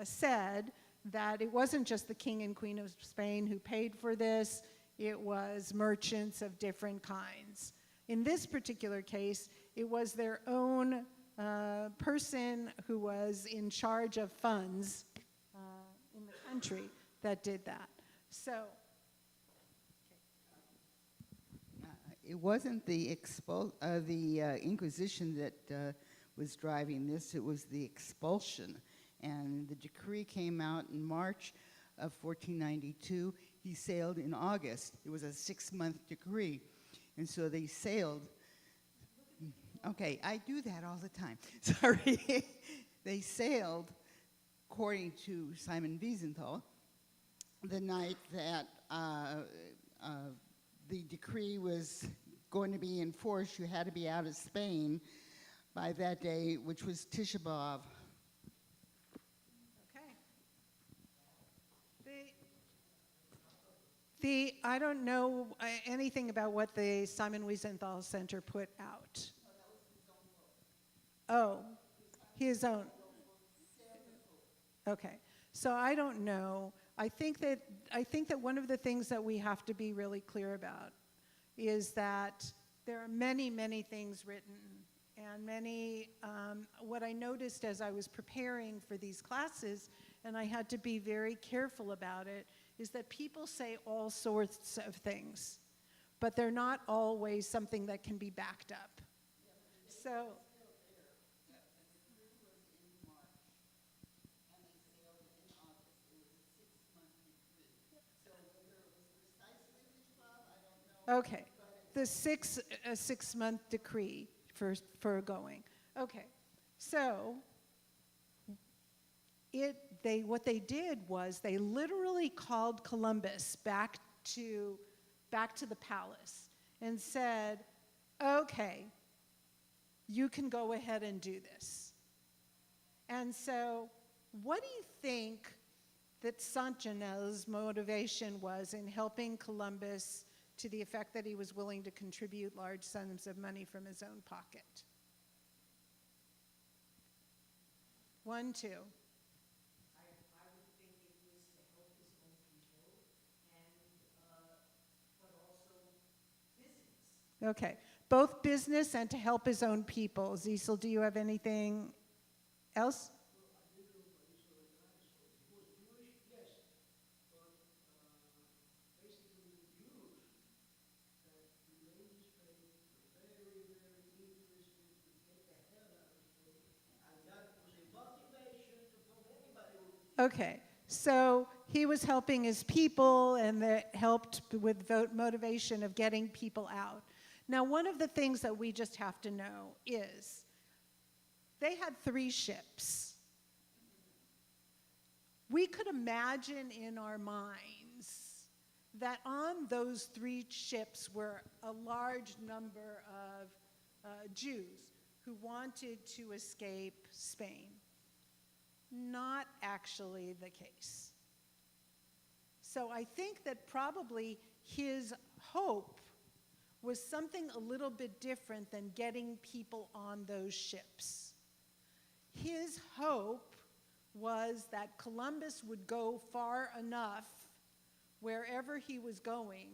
[SPEAKER 15] said that it wasn't just the King and Queen of Spain who paid for this, it was merchants of different kinds. In this particular case, it was their own person who was in charge of funds in the country that did that. So,
[SPEAKER 8] It wasn't the Inquisition that was driving this, it was the expulsion. And the decree came out in March of 1492. He sailed in August. It was a 6-month decree. And so they sailed. Okay, I do that all the time. Sorry. They sailed, according to Simon Wiesenthal, the night that the decree was going to be enforced. You had to be out of Spain by that day, which was Tisha B'Av.
[SPEAKER 15] I don't know anything about what the Simon Wiesenthal Center put out. Oh, his own. Okay, so I don't know. I think that one of the things that we have to be really clear about is that there are many, many things written, and many. What I noticed as I was preparing for these classes, and I had to be very careful about it, is that people say all sorts of things, but they're not always something that can be backed up. So. Okay, the 6-month decree for going. Okay, so what they did was they literally called Columbus back to the palace and said, okay, you can go ahead and do this. And so what do you think that Saint-Genel's motivation was in helping Columbus to the effect that he was willing to contribute large sums of money from his own pocket? 1, 2. Okay, both business and to help his own people. Cecil, do you have anything else? Okay, so he was helping his people, and that helped with motivation of getting people out. Now, one of the things that we just have to know is they had 3 ships. We could imagine in our minds that on those 3 ships were a large number of Jews who wanted to escape Spain. Not actually the case. So I think that probably his hope was something a little bit different than getting people on those ships. His hope was that Columbus would go far enough wherever he was going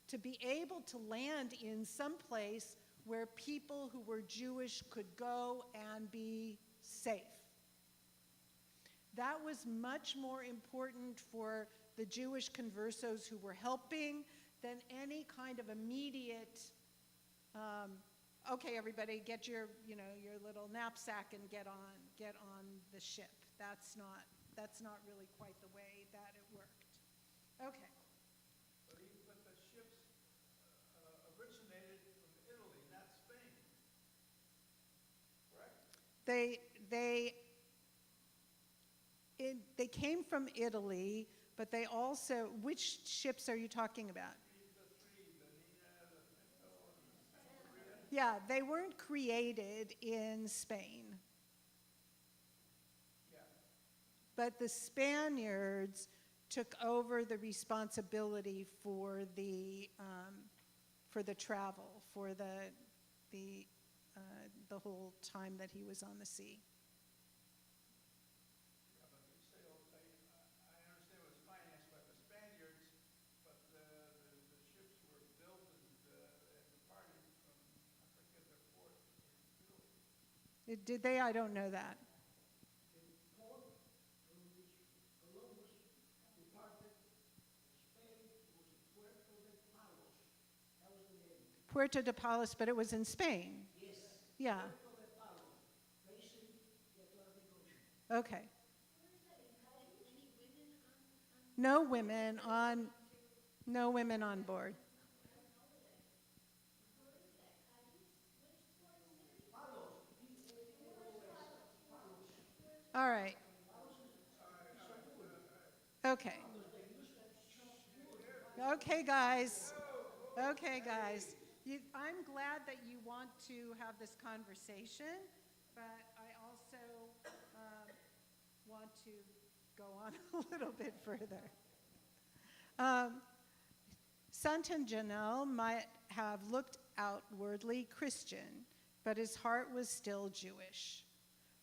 [SPEAKER 15] to be able to land in some place where people who were Jewish could go and be safe. That was much more important for the Jewish conversos who were helping than any kind of immediate, okay, everybody, get your little knapsack and get on the ship. That's not really quite the way that it worked. Okay.
[SPEAKER 3] But the ships originated from Italy, not Spain. Correct?
[SPEAKER 15] They came from Italy, but they also, which ships are you talking about? Yeah, they weren't created in Spain. But the Spaniards took over the responsibility for the travel, for the whole time that he was on the sea. Did they? I don't know that. Puerto de Palos, but it was in Spain. Yes. Yeah. Okay. No women on board. All right. Okay. Okay, guys. Okay, guys. I'm glad that you want to have this conversation, but I also want to go on a little bit further. Santangelo might have looked outwardly Christian, but his heart was still Jewish.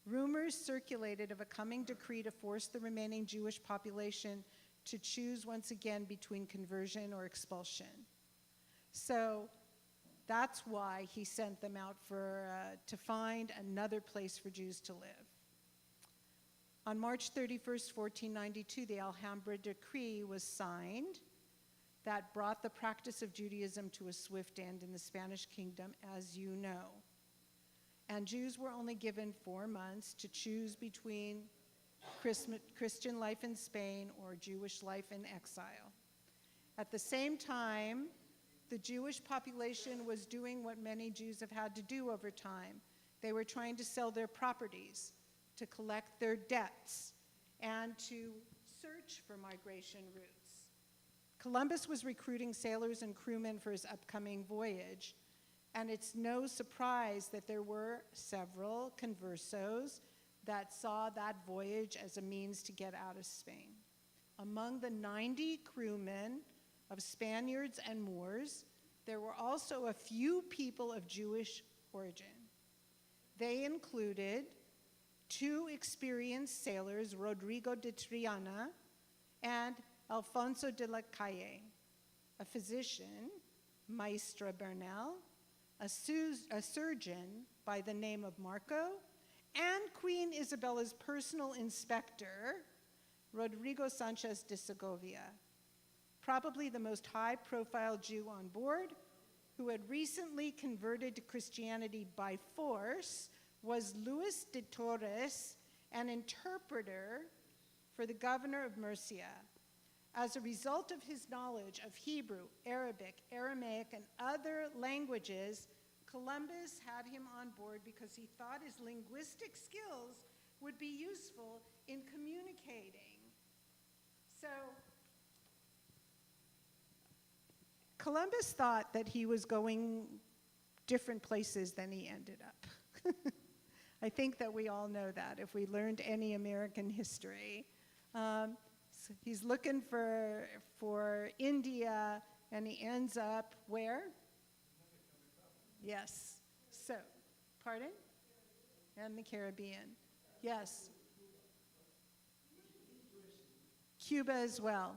[SPEAKER 15] Rumors circulated of a coming decree to force the remaining Jewish population to choose once again between conversion or expulsion. So that's why he sent them out to find another place for Jews to live. On March 31st, 1492, the Alhambra Decree was signed that brought the practice of Judaism to a swift end in the Spanish kingdom, as you know. And Jews were only given 4 months to choose between Christian life in Spain or Jewish life in exile. At the same time, the Jewish population was doing what many Jews have had to do over time. They were trying to sell their properties, to collect their debts, and to search for migration routes. Columbus was recruiting sailors and crewmen for his upcoming voyage, and it's no surprise that there were several conversos that saw that voyage as a means to get out of Spain. Among the 90 crewmen of Spaniards and Moors, there were also a few people of Jewish origin. They included 2 experienced sailors, Rodrigo de Triana and Alfonso de la Calle, a physician, Maestra Bernal, a surgeon by the name of Marco, and Queen Isabella's personal inspector, Rodrigo Sanchez de Segovia. Probably the most high-profile Jew on board, who had recently converted to Christianity by force, was Luis de Torres, an interpreter for the governor of Murcia. As a result of his knowledge of Hebrew, Arabic, Aramaic, and other languages, Columbus had him on board because he thought his linguistic skills would be useful in communicating. So Columbus thought that he was going different places than he ended up. I think that we all know that if we learned any American history. So he's looking for India, and he ends up where? Yes. So, pardon? And the Caribbean. Yes. Cuba as well.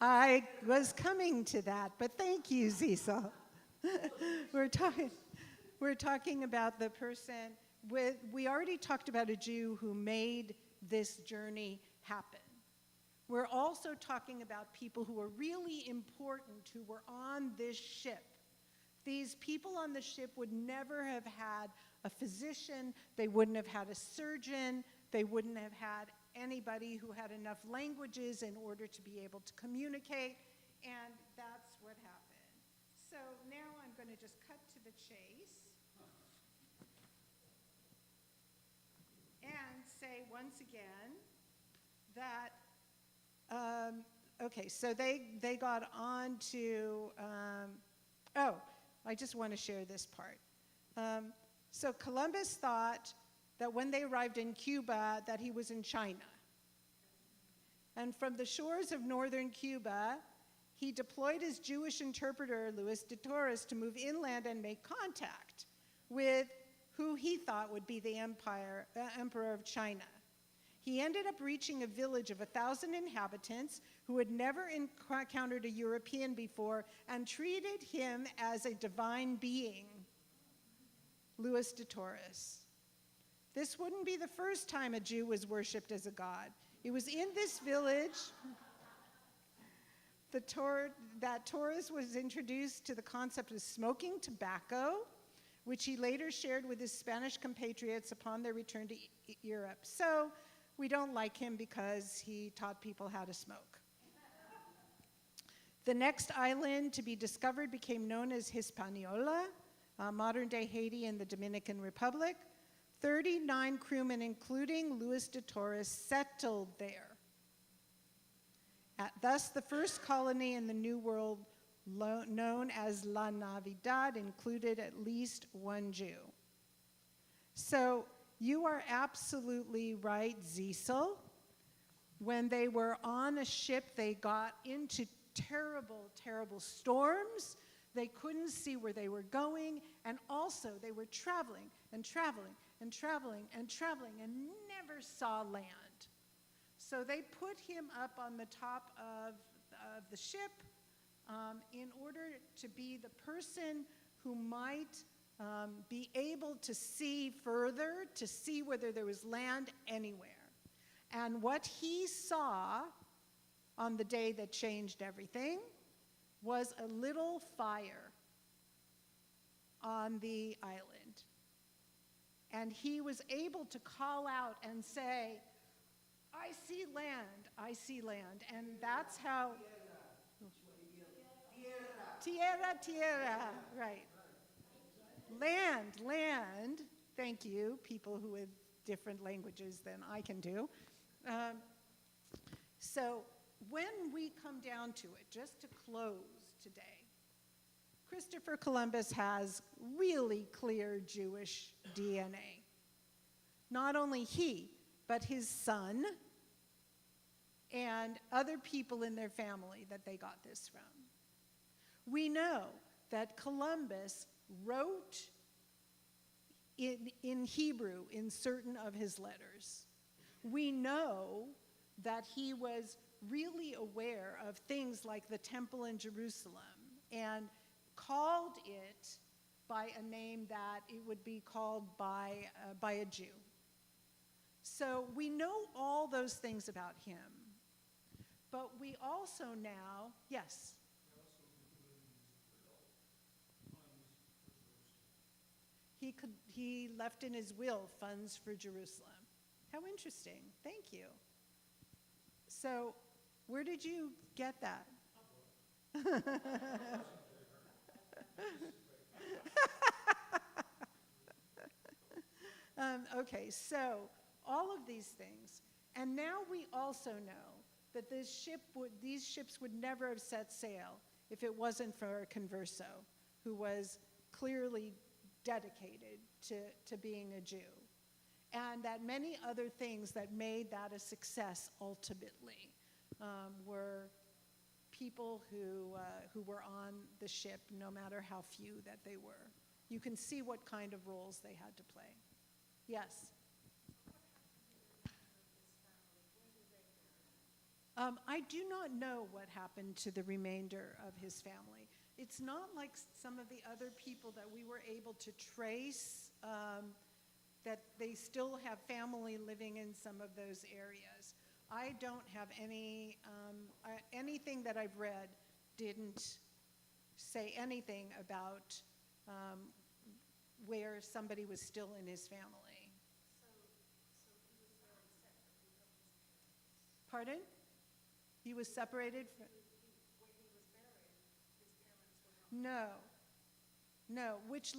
[SPEAKER 15] I was coming to that, but thank you, Cecil. We're talking about the person we already talked about a Jew who made this journey happen. We're also talking about people who are really important who were on this ship. These people on the ship would never have had a physician, they wouldn't have had a surgeon, they wouldn't have had anybody who had enough languages in order to be able to communicate, and that's what happened. So now I'm going to just cut to the chase and say once again that, okay, so they got on to, I just want to share this part. So Columbus thought that when they arrived in Cuba that he was in China. And from the shores of northern Cuba, he deployed his Jewish interpreter, Luis de Torres, to move inland and make contact with who he thought would be the emperor of China. he ended up reaching a village of 1,000 inhabitants who had never encountered a European before and treated him as a divine being, Luis de Torres. This wouldn't be the first time a Jew was worshipped as a god. It was in this village that Torres was introduced to the concept of smoking tobacco, which he later shared with his Spanish compatriots upon their return to Europe. So we don't like him because he taught people how to smoke. The next island to be discovered became known as Hispaniola, modern-day Haiti and the Dominican Republic. 39 crewmen, including Luis de Torres, settled there. Thus, the first colony in the New World, known as La Navidad, included at least one Jew. So you are absolutely right, Cecil. When they were on a ship, they got into terrible, terrible storms. They couldn't see where they were going, and also they were traveling and traveling and traveling and traveling and never saw land. So they put him up on the top of the ship in order to be the person who might be able to see further, to see whether there was land anywhere. And what he saw on the day that changed everything was a little fire on the island. And he was able to call out and say, I see land, I see land. And that's how... Tierra, tierra, right. Land, land. Thank you, people who have different languages than I can do. So when we come down to it, just to close today, Christopher Columbus has really clear Jewish DNA. Not only he, but his son and other people in their family that they got this from. We know that Columbus wrote in Hebrew in certain of his letters. We know that he was really aware of things like the temple in Jerusalem and called it by a name that it would be called by a Jew. So we know all those things about him. But we also now, yes? He left in his will funds for Jerusalem. How interesting. Thank you. So where did you get that? Okay, so all of these things. And now we also know that these ships would never have set sail if it wasn't for Converso, who was clearly dedicated to being a Jew. And that many other things that made that a success ultimately were people who were on the ship, no matter how few that they were. You can see what kind of roles they had to play. Yes? I do not know what happened to the remainder of his family. It's not like some of the other people that we were able to trace, that they still have family living in some of those areas. I don't have anything that I've read didn't say anything about where somebody was still in his family. Pardon? He was separated from... No, which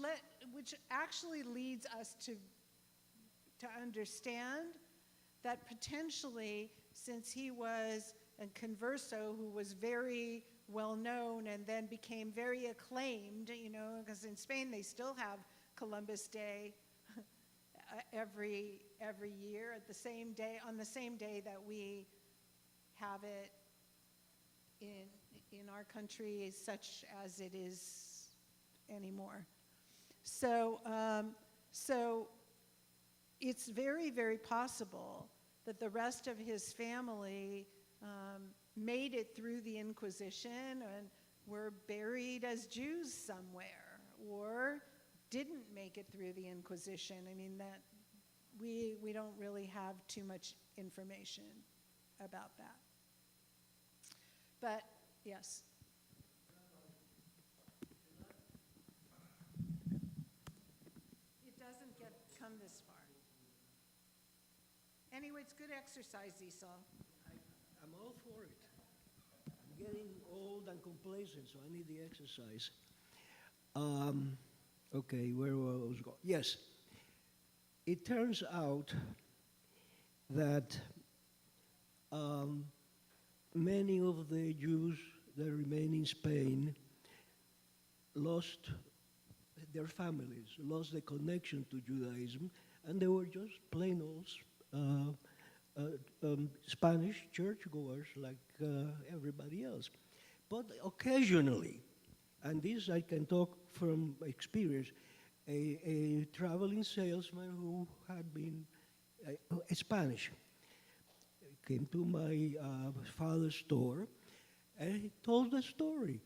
[SPEAKER 15] actually leads us to understand that potentially, since he was a converso who was very well known and then became very acclaimed, because in Spain they still have Columbus Day every year at the same day, on the same day that we have it in our country, such as it is anymore. So it's very, very possible that the rest of his family made it through the Inquisition and were buried as Jews somewhere, or didn't make it through the Inquisition. I mean, that we don't really have too much information about that. But yes. It doesn't come this far. Anyway, it's good exercise, Esau.
[SPEAKER 7] I'm all for it. I'm getting old and complacent, so I need the exercise. Okay, where was I going? Yes. It turns out that many of the Jews that remain in Spain lost their families, lost the connection to Judaism, and they were just plain old Spanish churchgoers like everybody else. But occasionally, and this I can talk from experience, a traveling salesman who had been Spanish came to my father's store, and he told the story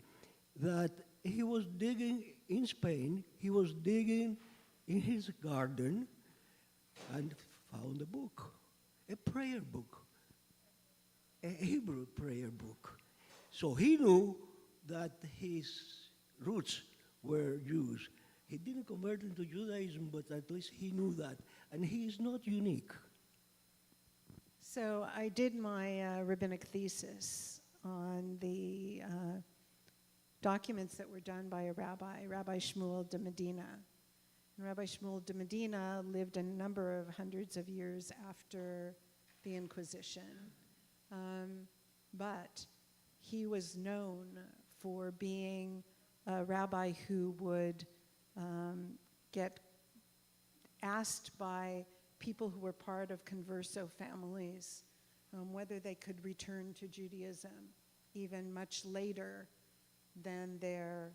[SPEAKER 7] that he was digging in Spain, he was digging in his garden and found a book, a prayer book, a Hebrew prayer book. So he knew that his roots were Jews. He didn't convert into Judaism, but at least he knew that. And he is not unique.
[SPEAKER 15] So I did my rabbinic thesis on the documents that were done by a rabbi, Rabbi Shmuel de Medina. And Rabbi Shmuel de Medina lived a number of hundreds of years after the Inquisition. But he was known for being a rabbi who would get asked by people who were part of converso families whether they could return to Judaism even much later than their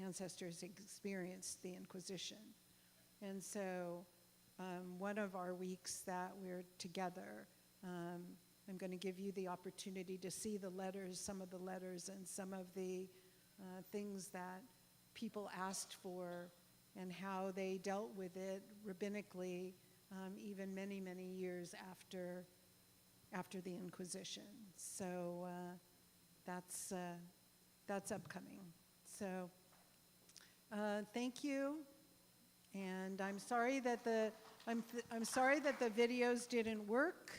[SPEAKER 15] ancestors experienced the Inquisition. And so one of our weeks that we're together, I'm going to give you the opportunity to see the letters, some of the letters and some of the things that people asked for and how they dealt with it rabbinically even many, many years after the Inquisition. So that's upcoming. So thank you, and I'm sorry that I'm sorry that the videos didn't work.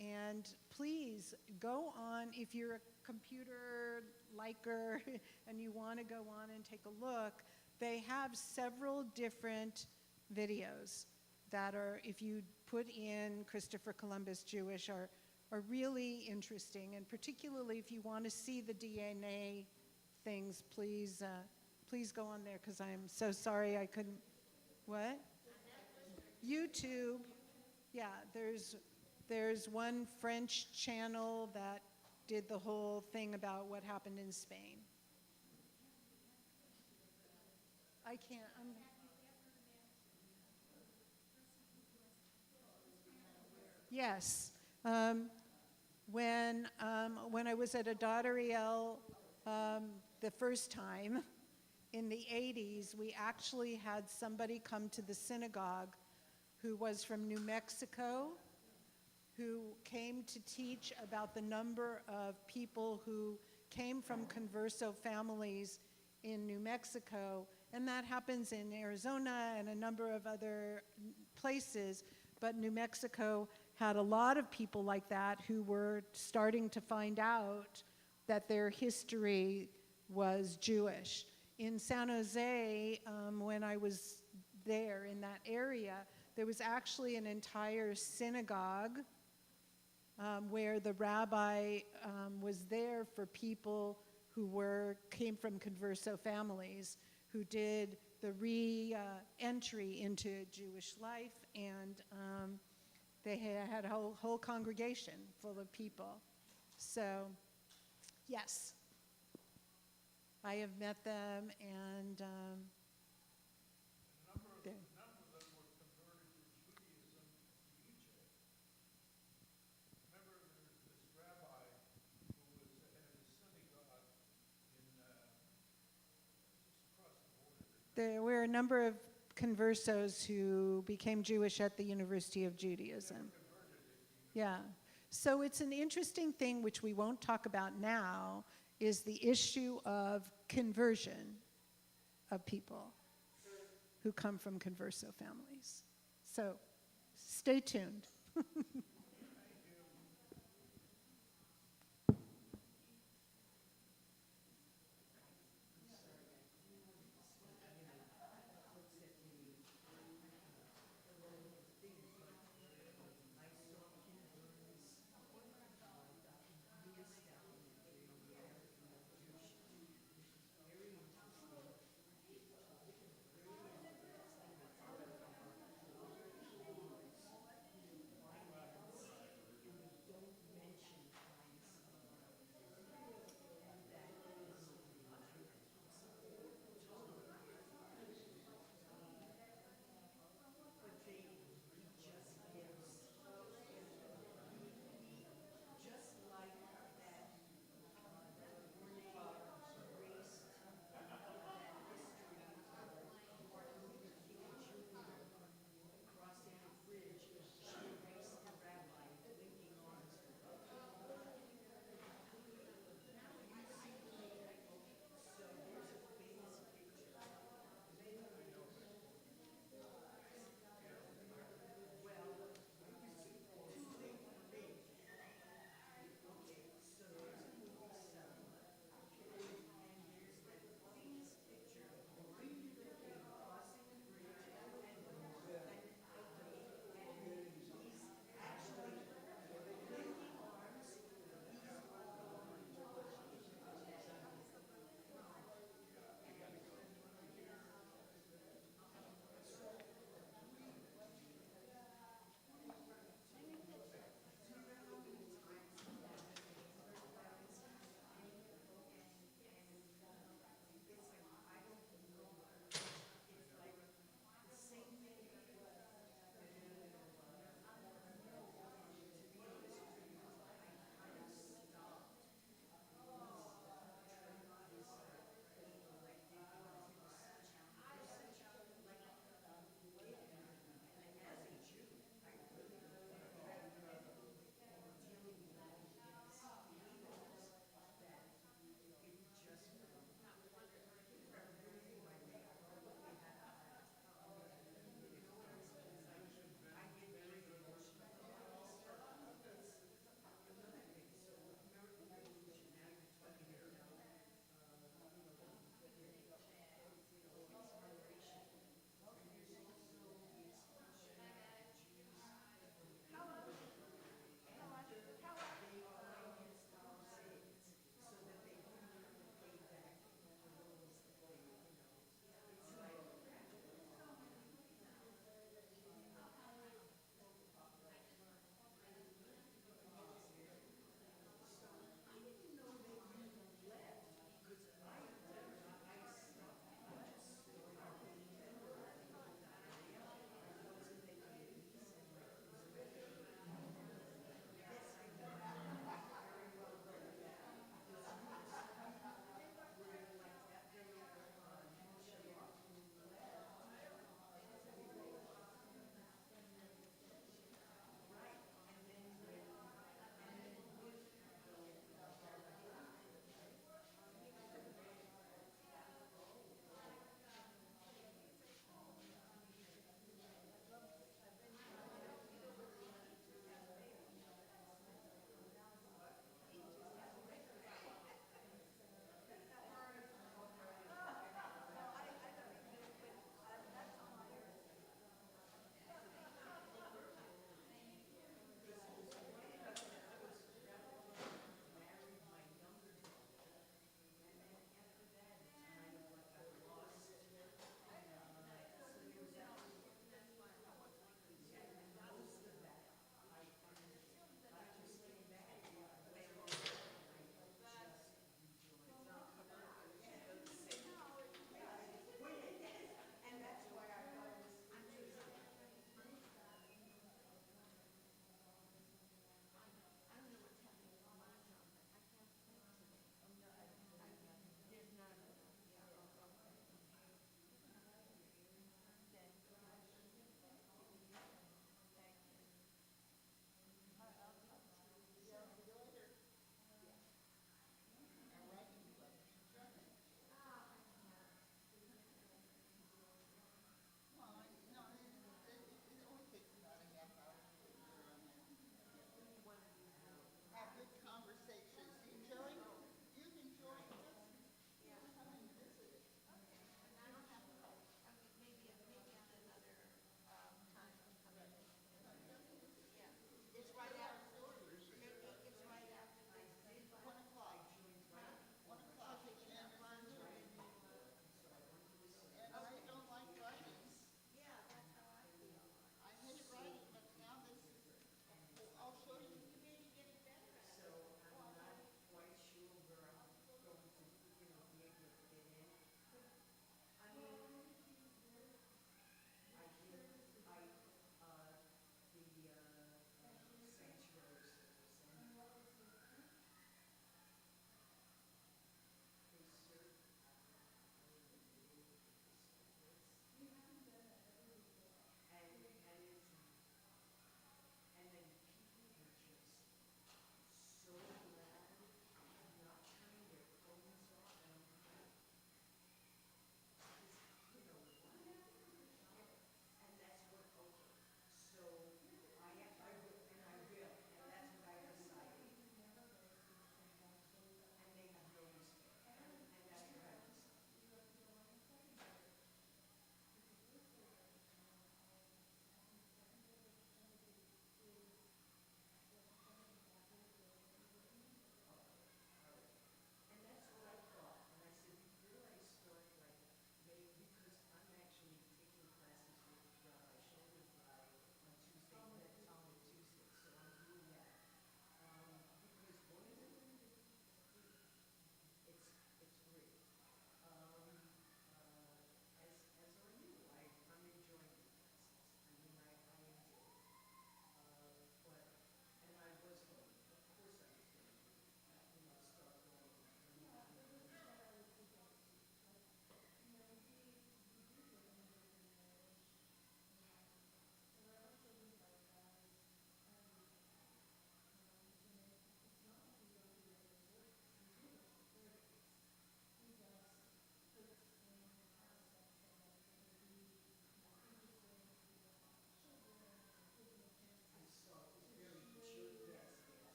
[SPEAKER 15] And please go on, if you're a computer liker and you want to go on and take a look, they have several different videos that are, if you put in Christopher Columbus Jewish, are really interesting. And particularly if you want to see the DNA things, please go on there, because I'm so sorry I couldn't. What? YouTube. Yeah, there's one French channel that did the whole thing about what happened in Spain. I can't. Yes. When I was at Adat Ariel the first time in the 80s, we actually had somebody come to the synagogue who was from New Mexico, who came to teach about the number of people who came from converso families in New Mexico. And that happens in Arizona and a number of other places. But New Mexico had a lot of people like that who were starting to find out that their history was Jewish. In San Jose, when I was there in that area, there was actually an entire synagogue where the rabbi was there for people who came from converso families, who did the re-entry into Jewish life, and they had a whole congregation full of people. So, yes, I have met them, and There were a number of conversos who became Jewish at the University of Judaism. Yeah. So it's an interesting thing, which we won't talk about now, is the issue of conversion of people who come from converso families. So stay tuned.